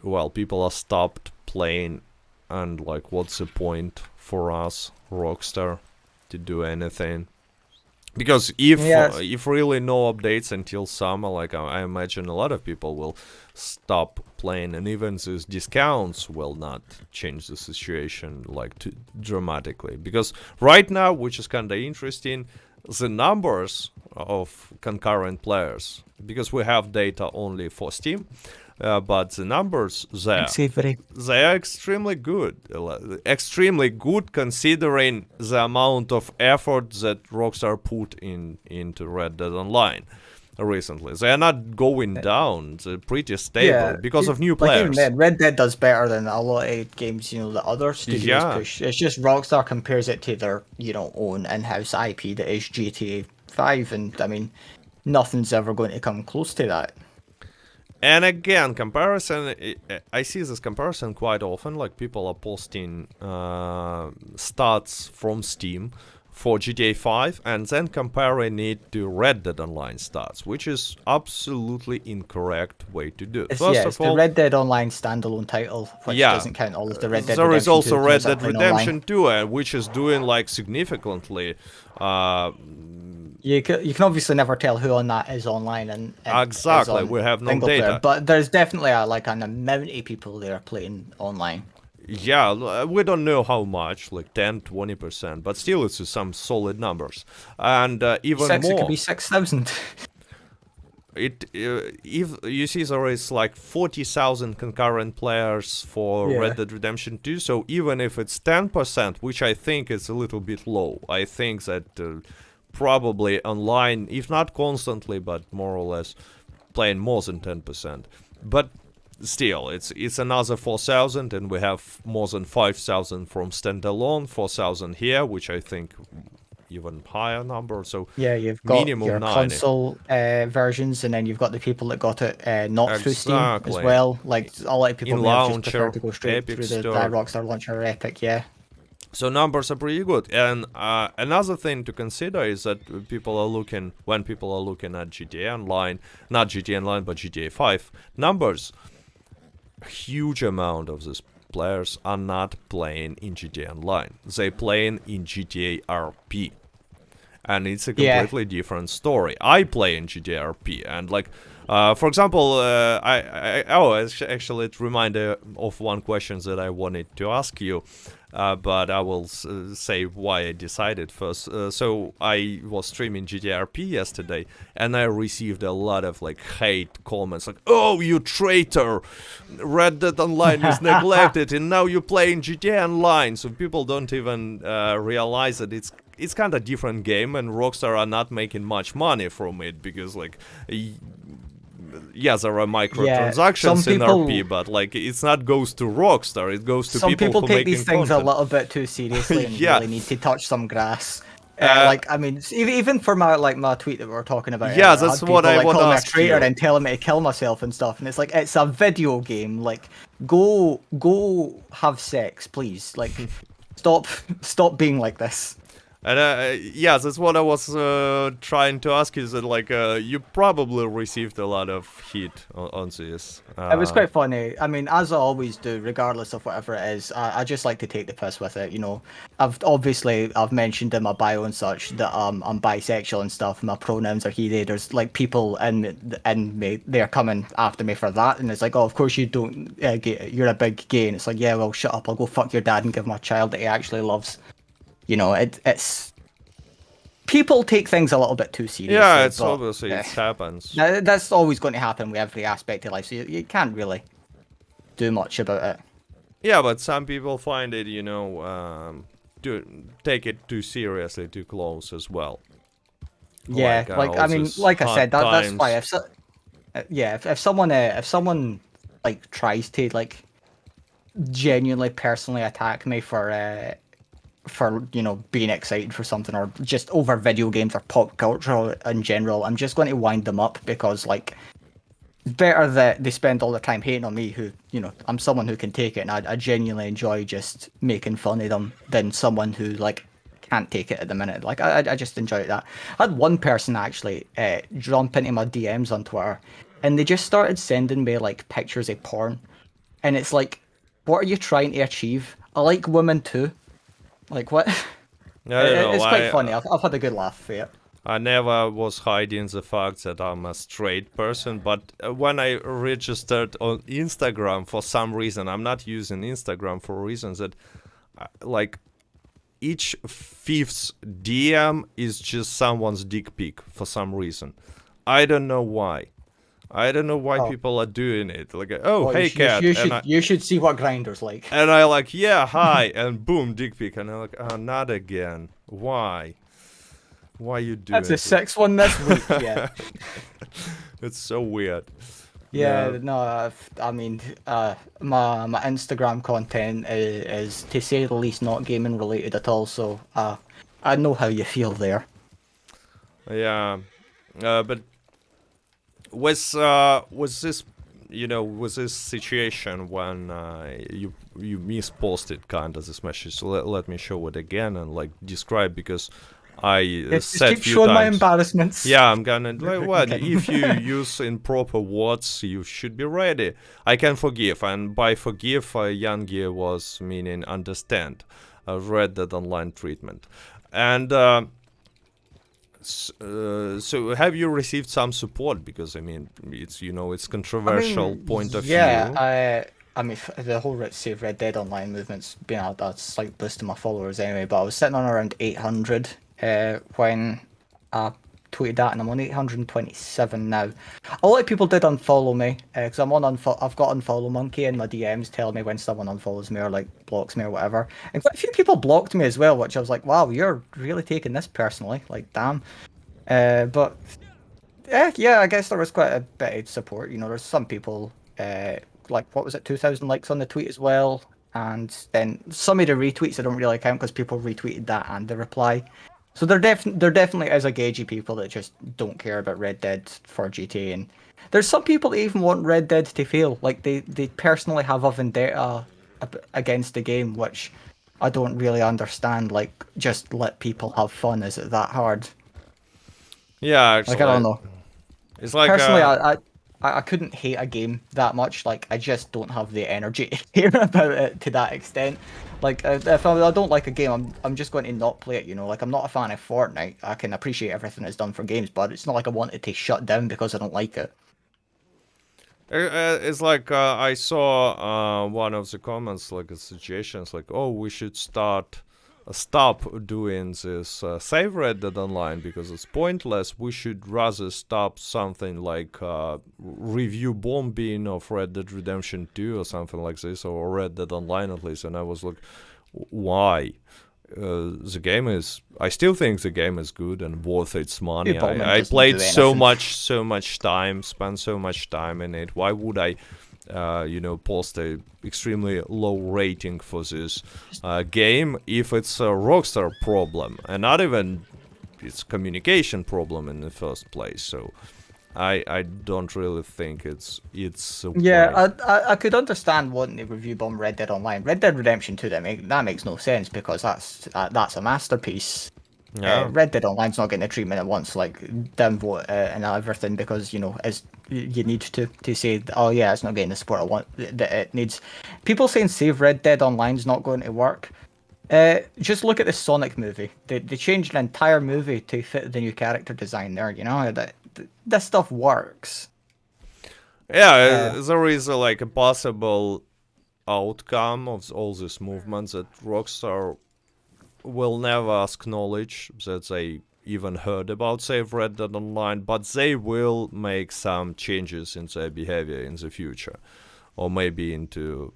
well, people are stopped playing, and like, what's the point for us, Rockstar, to do anything? Because Yes. if really no updates until summer, like I imagine a lot of people will stop playing, and even these discounts will not change the situation like too dramatically. Because right now, which is kind of interesting, the numbers of concurrent players, because we have data only for Steam, but the numbers there, they are extremely good. Extremely good considering the amount of effort that Rockstar put into Red Dead Online recently. They are not going down. They're pretty stable because of new Like even players. then, Red Dead does better than a lot of games, that other studios Yeah. push. It's just Rockstar compares it to their, own in-house IP that is GTA 5, and I mean, nothing's ever going to come close to that. And again, comparison, I see this comparison quite often, like people are posting stats from Steam for GTA 5 and then comparing it to Red Dead Online stats, which is absolutely incorrect way to do it. It's, First it's of all, the Red Dead Online standalone title, which doesn't count all of the Red Dead there is Redemption also 2 Red counts up Dead in Redemption 2, which is doing like significantly You can obviously never tell who on that is online and exactly, is on we have no single data. player, but there's definitely an amount of people there playing online. Yeah, we don't know how much, like 10, 20%, but still it's some solid numbers. And even It more, could be 6,000. if you see there is like 40,000 concurrent players for Yeah. Red Dead Redemption 2, so even if it's 10%, which I think is a little bit low, I think that probably online, if not constantly, but more or less playing more than 10%. But still, it's another 4,000, and we have more than 5,000 from standalone, 4,000 here, which I think even higher number. So Yeah, you've got minimum your 90. console versions, and then you've got the people that got it not through Steam as Exactly. well. Like a lot of people In may have just launcher, prefer to go straight Epic through the Store. Rockstar launcher or Epic. Yeah. So numbers are pretty good. And another thing to consider is that when people are looking at GTA Online, not GTA Online, but GTA 5 numbers, huge amount of these players are not playing in GTA Online. They playing in GTA RP. And it's a completely different story. I play in GTA RP, and like, for example, actually, it reminded of one question that I wanted to ask you, but I will say why I decided first. So I was streaming GTA RP yesterday, and I received a lot of like hate comments, like, "Oh, you traitor! Red Dead Online is neglected, and now you play in GTA Online." So people don't even realize that it's kind of different game, and Rockstar are not making much money from it, because like, yes, there are microtransactions in RP, but like it's not goes to Rockstar, it goes to some people who take making these things content. a little bit too seriously and Yeah. really need to touch some grass. Like, I mean, even for my tweet that we were talking about, Yeah, earlier, that's had what people, I like, want to calling me a ask traitor you. and telling me to kill myself and stuff, and it's like, it's a video game. Like, go have sex, please. Like, stop being like this. And yeah, that's what I was trying to ask, is that like you probably received a lot of heat on this. It was quite funny. I mean, as I always do, regardless of whatever it is, I just like to take the piss with it. I've mentioned in my bio and such that I'm bisexual and stuff. My pronouns are he, they. There's like people in me, they're coming after me for that, and it's like, oh, of course you don't. You're a big gay, and it's like, yeah, well, shut up. I'll go fuck your dad and give my child that he actually loves. It's people take things a little bit too seriously. Yeah, it's but, obviously it happens. That's always going to happen with every aspect of life, so you can't really do much about it. Yeah, but some people find it, to take it too seriously, too close as well. Yeah, I mean, like I said, that's why if someone like tries to like genuinely personally attack me for being excited for something, or just over video games or pop culture in general, I'm just going to wind them up, because like, it's better that they spend all their time hating on me, who, I'm someone who can take it, and I genuinely enjoy just making fun of them, than someone who like can't take it at the minute. Like, I just enjoy that. I had one person actually jump into my DMs on Twitter, and they just started sending me like pictures of porn, and it's like, what are you trying to achieve? I like women too. Like, what? I don't know, It's quite funny. I've had a good laugh for it. I never was hiding the fact that I'm a straight person, but when I registered on Instagram, for some reason, I'm not using Instagram for reasons that, like, each fifth DM is just someone's dick pic for some reason. I don't know why. I don't know why people are doing it. Like, oh, Well, hey, cat, you should see what Grinder's like. and I like, yeah, hi, and boom, dick pic, and I'm like, oh, not again. Why? Why you doing That's the sixth one this week. Yeah. It's so weird. Yeah, no, I mean, my Instagram content is, to say the least, not gaming related at all. So I know how you feel there. Yeah, but was this, was this situation when you misposted kind of this message? So let me show it again and like describe, because I said keep few showing my times. embarrassments. Yeah, I'm gonna like what Okay. if you use improper words, you should be ready. I can forgive, and by forgive, Yangy was meaning understand. Read that online treatment, and so have you received some support? Because I mean, it's controversial point of view. Yeah, I mean, the whole Save Red Dead Online movement's been a slight boost to my followers anyway, but I was sitting on around 800 when I tweeted that, and I'm on 827 now. A lot of people did unfollow me, because I've got Unfollow Monkey in my DMs telling me when someone unfollows me or like blocks me or whatever. And quite a few people blocked me as well, which I was like, wow, you're really taking this personally, like damn. But yeah, I guess there was quite a bit of support. There's some people, like, what was it, 2,000 likes on the tweet as well. And then some of the retweets I don't really count because people retweeted that and the reply. So there definitely is a gauge of people that just don't care about Red Dead for GTA. And there's some people that even want Red Dead to fail. Like, they personally have a vendetta against the game, which I don't really understand. Like, just let people have fun. Is it that hard? Yeah, actually, Like, I don't know. It's like Personally, I couldn't hate a game that much. Like, I just don't have the energy to care about it to that extent. Like, if I don't like a game, I'm just going to not play it. Like, I'm not a fan of Fortnite. I can appreciate everything it's done for games, but it's not like I want it to shut down because I don't like it. It's like I saw one of the comments, like a suggestions, like, oh, we should stop doing this SaveRedDeadOnline because it's pointless. We should rather stop something like review bombing of Red Dead Redemption 2 or something like this, or Red Dead Online at least. And I was like, why? The game is, I still think the game is good and worth its money. I played so much time, spent so much time in it. Why would I post a extremely low rating for this game if it's a Rockstar problem and not even its communication problem in the first place? So I don't really think it's yeah. I could understand wanting to review bomb Red Dead Online. Red Dead Redemption 2, that makes no sense because that's a masterpiece. Yeah. Red Dead Online's not getting the treatment it wants, like downvote and everything, because as you need to say, oh yeah, it's not getting the support I want that it needs. People saying Save Red Dead Online's not going to work. Just look at the Sonic movie. They changed an entire movie to fit the new character design there. This stuff works. Yeah, there is like a possible outcome of all these movements that Rockstar will never acknowledge that they even heard about Save Red Dead Online, but they will make some changes in their behavior in the future, or maybe into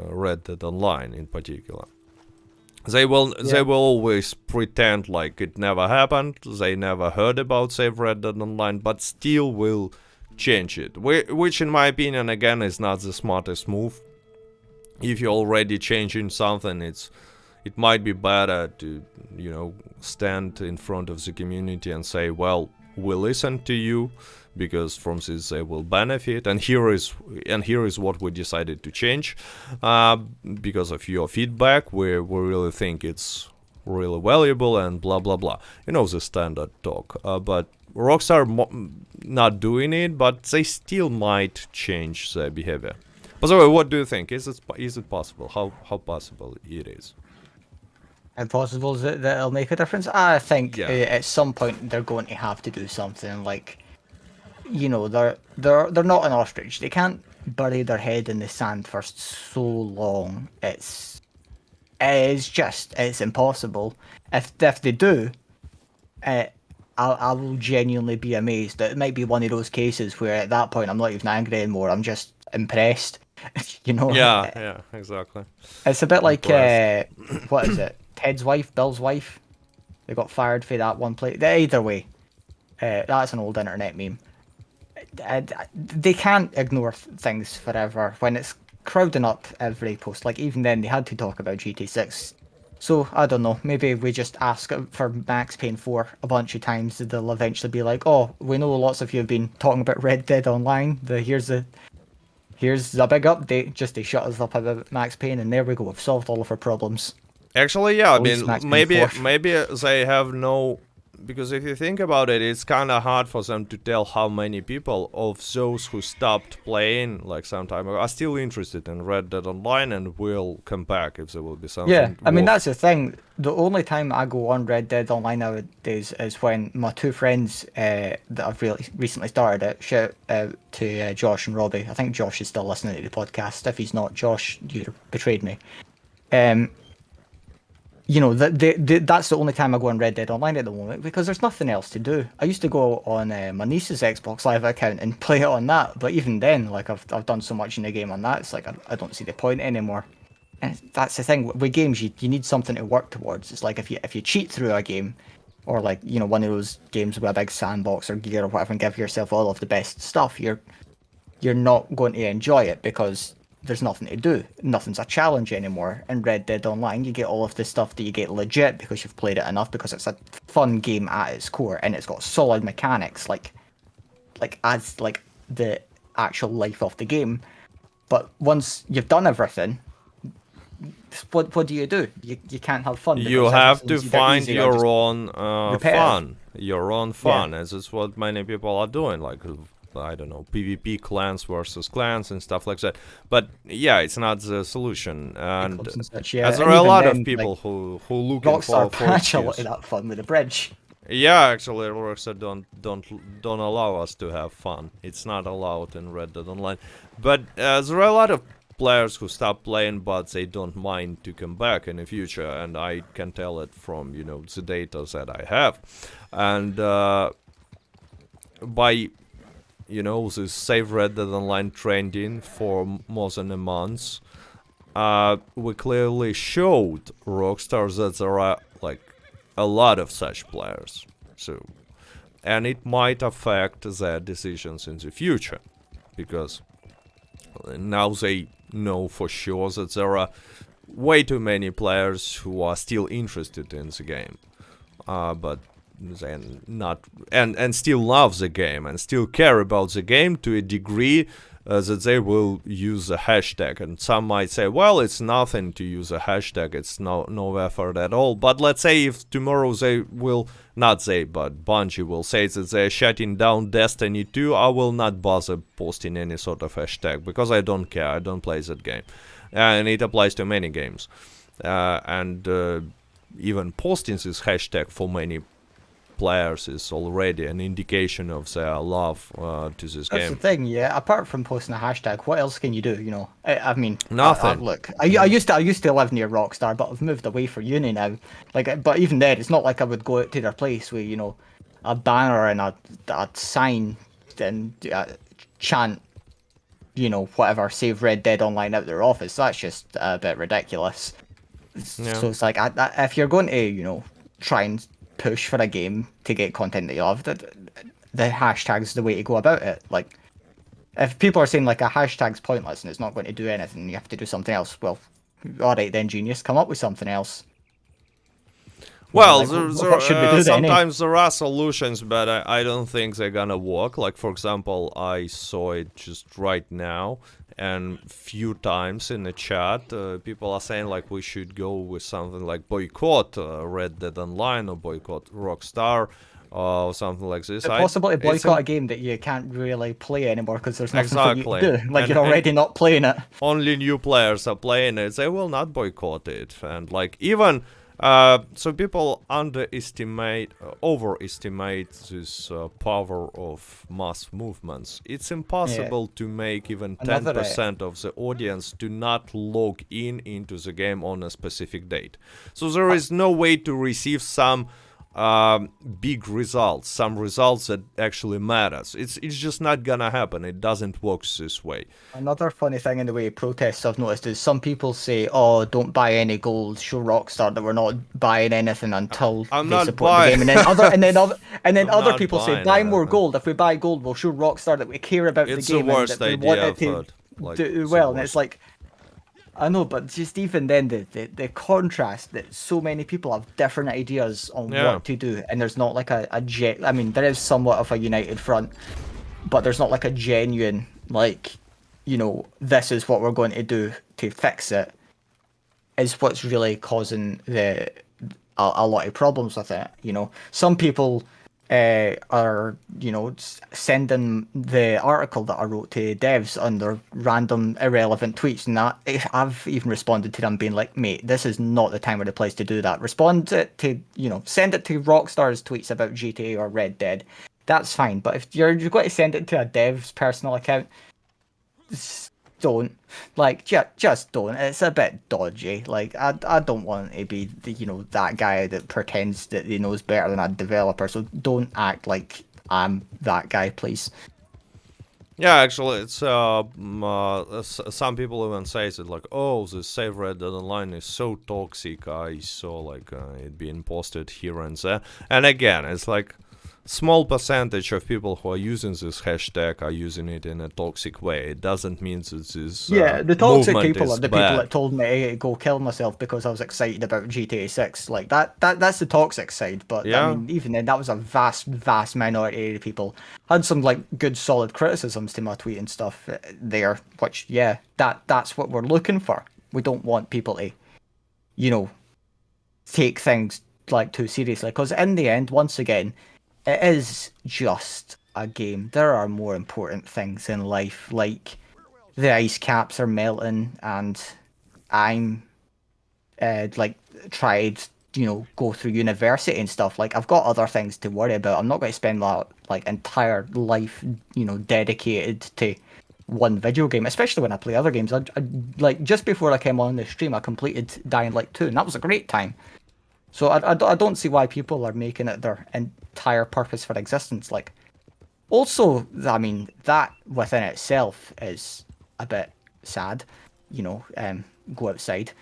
Red Dead Online in particular. They will always pretend like it never happened, they never heard about Save Red Dead Online, but still will change it, which in my opinion again is not the smartest move. If you're already changing something, it might be better to stand in front of the community and say, well, we listen to you because from this they will benefit, and here is what we decided to change because of your feedback. We really think it's really valuable and blah blah blah, the standard talk. But Rockstar not doing it, but they still might change their behavior. By the way, what do you think? Is it possible? How possible it is? Impossible that it'll make a difference. I think Yeah. at some point they're going to have to do something. Like, they're not an ostrich. They can't bury their head in the sand for so long. It's impossible. If they do, uh, I will genuinely be amazed. It might be one of those cases where at that point I'm not even angry anymore. I'm just impressed. Yeah, exactly. It's a bit like Impressed. what is it? Ted's wife, Bill's wife. They got fired for that one play. Either way, that's an old internet meme. They can't ignore things forever when it's crowding up every post. Like even then, they had to talk about GT6. So I don't know. Maybe we just ask for Max Payne 4 a bunch of times. They'll eventually be like, "Oh, we know lots of you have been talking about Red Dead Online. Here's a big update just to shut us up about Max Payne, and there we go. We've solved all of our problems." Actually, yeah, I At least mean, Max Payne maybe 4. they have no, because if you think about it, it's kind of hard for them to tell how many people of those who stopped playing like some time ago are still interested in Red Dead Online and will come back if there will be something. Yeah, I mean worth- that's the thing. The only time I go on Red Dead Online nowadays is when my two friends that I've really recently started it. Shout out to Josh and Robbie. I think Josh is still listening to the podcast. If he's not, Josh, you betrayed me. Um, that's the only time I go on Red Dead Online at the moment because there's nothing else to do. I used to go on my niece's Xbox Live account and play it on that, but even then, like I've done so much in the game on that, it's like I don't see the point anymore. And that's the thing with games, you need something to work towards. It's like if you cheat through a game, or like one of those games with a big sandbox or gear or whatever, and give yourself all of the best stuff, you're not going to enjoy it because there's nothing to do. Nothing's a challenge anymore. In Red Dead Online, you get all of the stuff that you get legit because you've played it enough, because it's a fun game at its core and it's got solid mechanics, like as like the actual life of the game. But once you've done everything, what do? You can't have fun. You because have to everything's either find easy or just your own repetitive. fun, as is what many people are doing, like I don't know, PvP clans versus clans and stuff like that. But yeah, it's not the solution. And clubs and such, yeah. as there And are a even lot then, of people like, who looking Rockstar for patch a lot excuse. of that fun with the bridge. Yeah, actually, Rockstar don't allow us to have fun. It's not allowed in Red Dead Online. But there are a lot of players who stop playing, but they don't mind to come back in the future, and I can tell it from the data that I have, and by this Save Red Dead Online trending for more than a month, we clearly showed Rockstars that there are like a lot of such players. So, and it might affect their decisions in the future, because now they know for sure that there are way too many players who are still interested in the game, but then not and still love the game and still care about the game to a degree that they will use a hashtag. And some might say, well, it's nothing to use a hashtag, it's no effort at all. But let's say if tomorrow they will, not they, but Bungie will say that they're shutting down Destiny 2, I will not bother posting any sort of hashtag, because I don't care, I don't play that game. And it applies to many games. And even posting this hashtag for many players is already an indication of their love to this That's game. the thing, yeah. Apart from posting a hashtag, what else can you do? I mean, Nothing. look, I used to live near Rockstar, but I've moved away for uni now. Like, but even then, it's not like I would go out to their place with a banner and a sign and chant, whatever, save Red Dead Online out their office. That's just a bit ridiculous. Yeah. So it's like, if you're going to, try and push for a game to get content that you love, the hashtag's the way to go about it. Like, if people are saying like a hashtag's pointless and it's not going to do anything, you have to do something else. Well, all right then, genius, come up with something else. Well, Like, what should we do then, eh? sometimes there are solutions, but I don't think they're gonna work. Like, for example, I saw it just right now, and few times in the chat, people are saying like we should go with something like boycott Red Dead Online or boycott Rockstar or something like this. Is it possible to boycott it's a game that you can't really play anymore because there's nothing Exactly. for you to do? Like, And- you're already not playing it. only new players are playing it, they will not boycott it. And like even So people overestimate this power of mass movements. It's impossible to make even Another, 10% of the audience do not log in into the game on a specific date. So there is no way to receive some big results, some results that actually matters. It's just not gonna happen. It doesn't work this way. Another funny thing in the way protests I've noticed is some people say, "Oh, don't buy any gold. Show Rockstar that we're not buying anything until I'm they not support the buying- game." And then I'm other not people say, buying "Buy more anything. gold. If we buy gold, we'll show Rockstar that we care about It's the game the worst and that we want idea it I've to heard. Like, do it's the well." And worst. it's like, I know, but just even then, the contrast that so many people have different ideas on Yeah. what to do, and there's not like I mean, there is somewhat of a united front, but there's not like a genuine, like, you know, this is what we're going to do to fix it, is what's really causing a lot of problems with it. You know, some people are, you know, sending the article that I wrote to devs under random irrelevant tweets, and that I've even responded to them being like, "Mate, this is not the time or the place to do that. Respond it to, you know, send it to Rockstar's tweets about GTA or Red Dead. That's fine. But if you're going to send it to a dev's personal account, don't, like, just don't. It's a bit dodgy. Like, I don't want to be the, you know, that guy that pretends that he knows better than a developer. So don't act like I'm that guy, please." Yeah, actually, it's some people even say it like, "Oh, the SaveRedDeadOnline is so toxic." I saw like it being posted here and there, and again, it's like small percentage of people who are using this hashtag are using it in a toxic way. It doesn't mean that this The toxic movement people is are the bad. people that told me to go kill myself because I was excited about GTA 6. Like that's the toxic side. But Yeah. I mean, even then, that was a vast minority of the people. I had some like good solid criticisms to my tweet and stuff there, which that's what we're looking for. We don't want people to, you know, take things like too seriously, because in the end, once again, it is just a game. There are more important things in life, like the ice caps are melting, and I'm like tried, you know, go through university and stuff. Like, I've got other things to worry about. I'm not going to spend my like entire life, you know, dedicated to one video game, especially when I play other games. I like, just before I came on the stream, I completed Dying Light 2, and that was a great time. So I don't see why people are making it their entire purpose for existence. Like, also, I mean, that within itself is a bit sad, you know, go outside.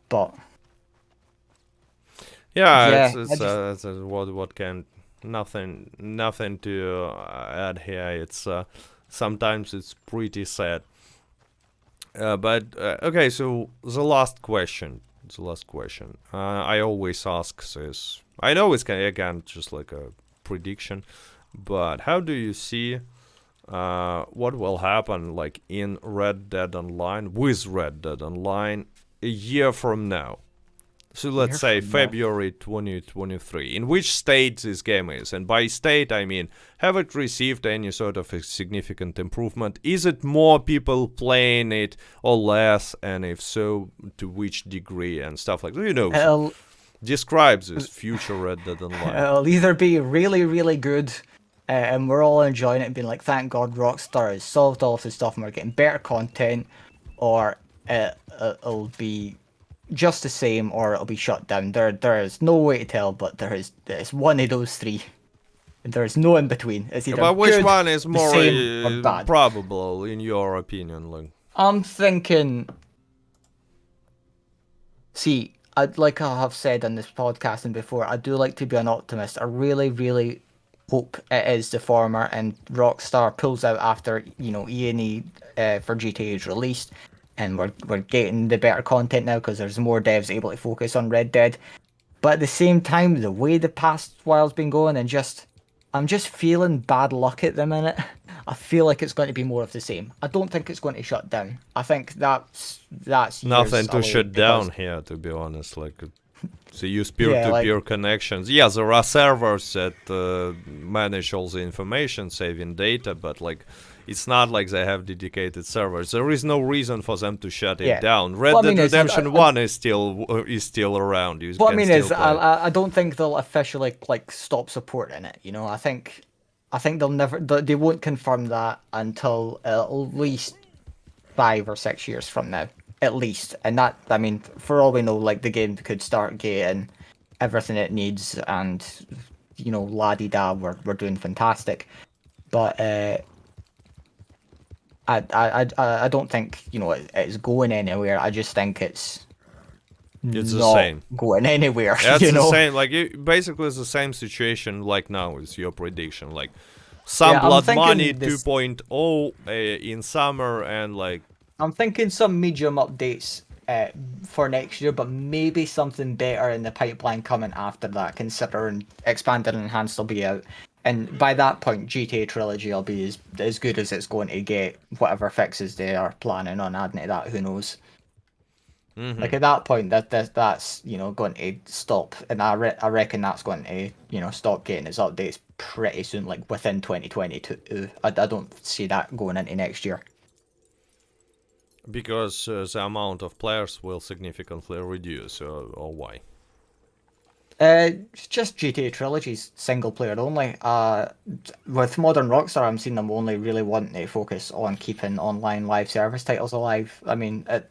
But Yeah, yeah, it's what can nothing to add here. It's sometimes it's pretty sad. But okay, so the last question. I always ask this. I know it's again just like a prediction, but how do you see what will happen like in Red Dead Online, with Red Dead Online, a year from now? So let's say February 2023, in which state this game is. And by state, I mean, have it received any sort of a significant improvement? Is it more people playing it or less? And if so, to which degree and stuff like that? You know, describes this future Red Dead Online. It'll either be really, really good, and we're all enjoying it and being like, thank God Rockstar has solved all of this stuff and we're getting better content, or it'll be just the same, or it'll be shut down. There is no way to tell, but it's one of those three. There is no in between. It's either But which good, one is the more same, or bad. probable in your opinion? Like, I'm thinking. See, like I have said on this podcast and before, I do like to be an optimist. I really, really hope it is the former, and Rockstar pulls out after, you know, E&E for GTA is released, and we're getting the better content now because there's more devs able to focus on Red Dead. But at the same time, the way the past while's been going, and I'm just feeling bad luck at the minute. I feel like it's going to be more of the same. I don't think it's going to shut down. I think that's nothing to shut down because here, to be honest. Like, so use peer-to-peer connections. Yeah, there are servers that manage all the information, saving data, but like It's not like they have dedicated servers. There is no reason for them to shut it Yeah. down. Red What I Dead mean is, Redemption 1 is still around. You what I can mean still is, play it. I don't think they'll officially like stop supporting it. You know, I think they'll never, they won't confirm that until at least 5 or 6 years from now, at least. And that, I mean, for all we know, like the game could start getting everything it needs, and you know, la di da, we're doing fantastic. But I don't think, you know, it's going anywhere. I just think it's It's the not same. going anywhere. That's you the know, same. Like basically, it's the same situation like now is your prediction. Like some yeah, I'm Blood thinking Money this. 2.0 in summer, and like I'm thinking some medium updates for next year, but maybe something better in the pipeline coming after that, considering Expanded and Enhanced will be out. And by that point, GTA Trilogy will be as good as it's going to get. Whatever fixes they are planning on adding to that, who knows? Like at that point, that's you know going to stop, and I reckon that's going to, you know, stop getting its updates pretty soon, like within 2022. I don't see that going into next year. because the amount of players will significantly reduce, or why? It's just GTA Trilogy's single player only. With modern Rockstar, I'm seeing them only really wanting to focus on keeping online live service titles alive. I mean, at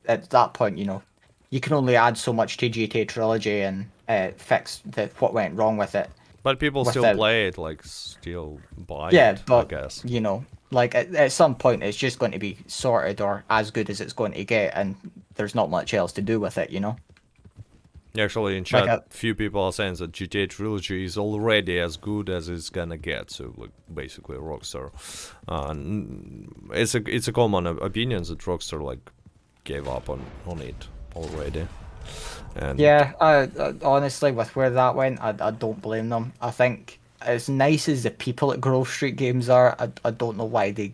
that point, you know, you can only add so much to GTA Trilogy and fix what went wrong with it. But people still Without, play it, like still buy yeah, it, I but guess. you know, like at some point, it's just going to be sorted or as good as it's going to get, and there's not much else to do with it, you know. Actually, in Like chat, few people are saying that GTA Trilogy is already as good as it's gonna get. So, like, basically, Rockstar. It's a common opinion that Rockstar like gave up on it already. And yeah, honestly, with where that went, I don't blame them. I think as nice as the people at Grove Street Games are, I don't know why they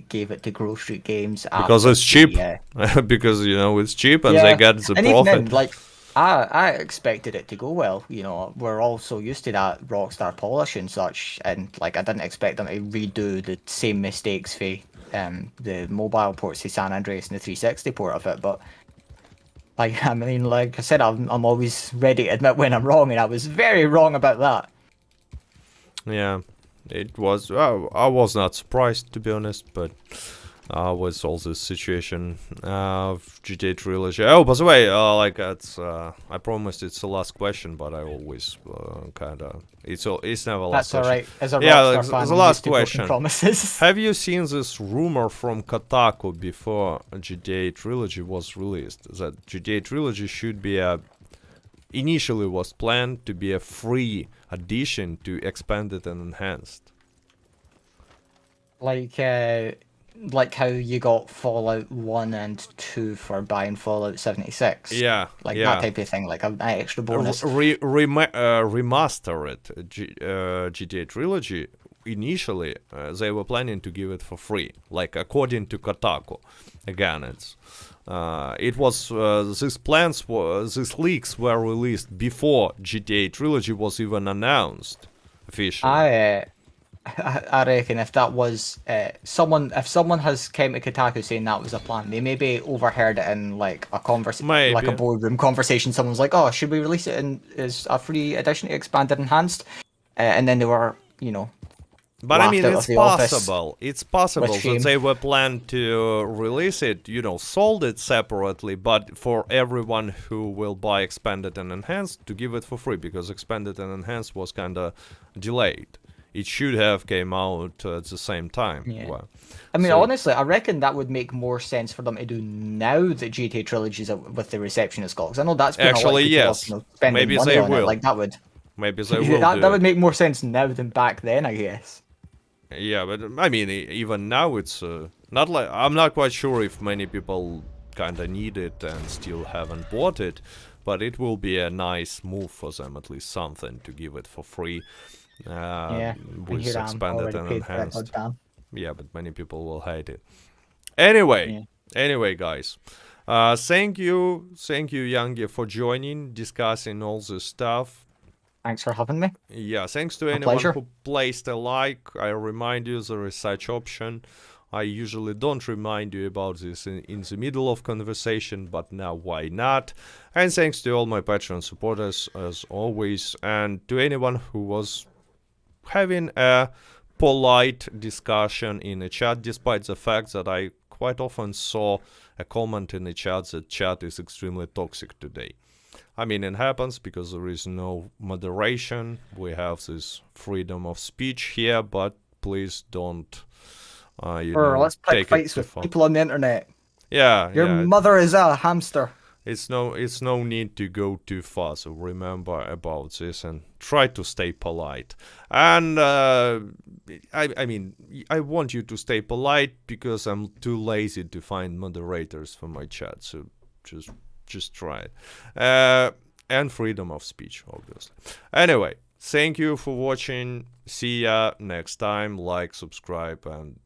gave it to Grove Street Games because after it's cheap, the, because it's cheap and they yeah, get the and even then, profit. like I expected it to go well. You know, we're all so used to that Rockstar polish and such, and like I didn't expect them to redo the same mistakes for the mobile ports to San Andreas and the 360 port of it. But like I mean, like I said, I'm always ready to admit when I'm wrong, and I was very wrong about that. Yeah, it was. I was not surprised, to be honest, but with all this situation of GTA Trilogy. Oh, by the way, like it's, I promised it's the last question, but I always kind of it's never last That's all question. right. As a Yeah, Rockstar like, fan, the I'm last used to broken question. promises. Have you seen this rumor from Kotaku before GTA Trilogy was released that GTA Trilogy should be initially was planned to be a free addition to Expanded and Enhanced? Like how you got Fallout 1 and 2 for buying Fallout 76. Yeah, Like yeah. that type of thing, like an extra bonus. Remastered GTA Trilogy. Initially, they were planning to give it for free, like according to Kotaku. Again, it was these leaks were released before GTA Trilogy was even announced officially. I reckon if that was if someone has came to Kotaku saying that was a plan, they maybe overheard it in like a like a Maybe. boardroom conversation. Someone's like, "Oh, should we release it as a free edition to Expanded Enhanced?" And then they were, you know, But I laughed mean, out it's of the office possible. It's possible with that shame. they were planned to release it, sold it separately, but for everyone who will buy Expanded and Enhanced to give it for free, because Expanded and Enhanced was kind of delayed. It should have came out at the same time. Yeah. Well, I mean, so- honestly, I reckon that would make more sense for them to do now that GTA Trilogy's out with the reception it's got. Because I know that's been Actually, a lot of yes. people, spending Maybe money they on will. it. Like that would Maybe they will that do would it. make more sense now than back then, I guess. Yeah, but I mean, even now it's not like I'm not quite sure if many people kind of need it and still haven't bought it, but it will be a nice move for them, at least something to give it for free. Yeah, and With here I'm Expanded already and paid for it, Enhanced. goddamn. Yeah, but many people will hate it. Anyway, Yeah. guys, thank you, Yangy, for joining, discussing all this stuff. Thanks for having me. Yeah, thanks to A anyone pleasure. who placed a like. I remind you there is such option. I usually don't remind you about this in the middle of conversation, but now why not? And thanks to all my Patreon supporters as always, and to anyone who was having a polite discussion in the chat, despite the fact that I quite often saw a comment in the chat that chat is extremely toxic today. I mean, it happens because there is no moderation. We have this freedom of speech here, but please don't, Or let's pick take it fights too with far. people on the internet. Yeah, Your yeah. mother is a hamster. It's no need to go too far. So remember about this and try to stay polite. And I mean, I want you to stay polite because I'm too lazy to find moderators for my chat. So just try it. And freedom of speech, obviously. Anyway, thank you for watching. See ya next time. Like, subscribe, and